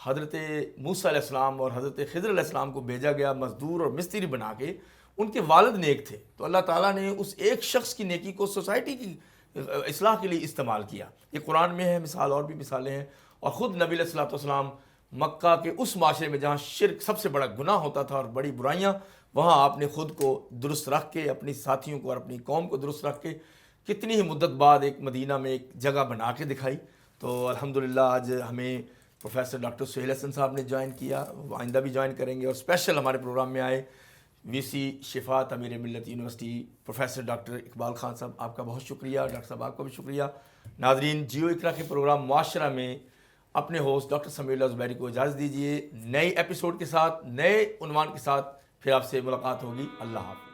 حضرت موسیٰ علیہ السلام اور حضرت خضر علیہ السلام کو بھیجا گیا مزدور اور مستری بنا کے، ان کے والد نیک تھے، تو اللہ تعالیٰ نے اس ایک شخص کی نیکی کو سوسائٹی کی اصلاح کے لیے استعمال کیا. یہ قرآن میں ہے مثال، اور بھی مثالیں ہیں. اور خود نبی علیہ الصلوۃ والسلام مکہ کے اس معاشرے میں جہاں شرک سب سے بڑا گناہ ہوتا تھا اور بڑی برائیاں، وہاں آپ نے خود کو درست رکھ کے، اپنی ساتھیوں کو اور اپنی قوم کو درست رکھ کے کتنی ہی مدت بعد ایک مدینہ میں ایک جگہ بنا کے دکھائی. تو الحمدللہ آج ہمیں پروفیسر ڈاکٹر سہیل حسن صاحب نے جوائن کیا، آئندہ بھی جوائن کریں گے، اور اسپیشل ہمارے پروگرام میں آئے وی سی شفاعت امیر ملت university professor doctor Iqbal Khan صاحب، آپ کا بہت شکریہ. ڈاکٹر صاحب آپ کا بھی شکریہ. ناظرین، جیو اقرا کے پروگرام معاشرہ میں اپنے ہوسٹ ڈاکٹر سمیع اللہ زبیری کو اجازت دیجیے. نئے ایپیسوڈ کے ساتھ، نئے عنوان کے ساتھ پھر آپ سے ملاقات ہوگی. اللہ حافظ.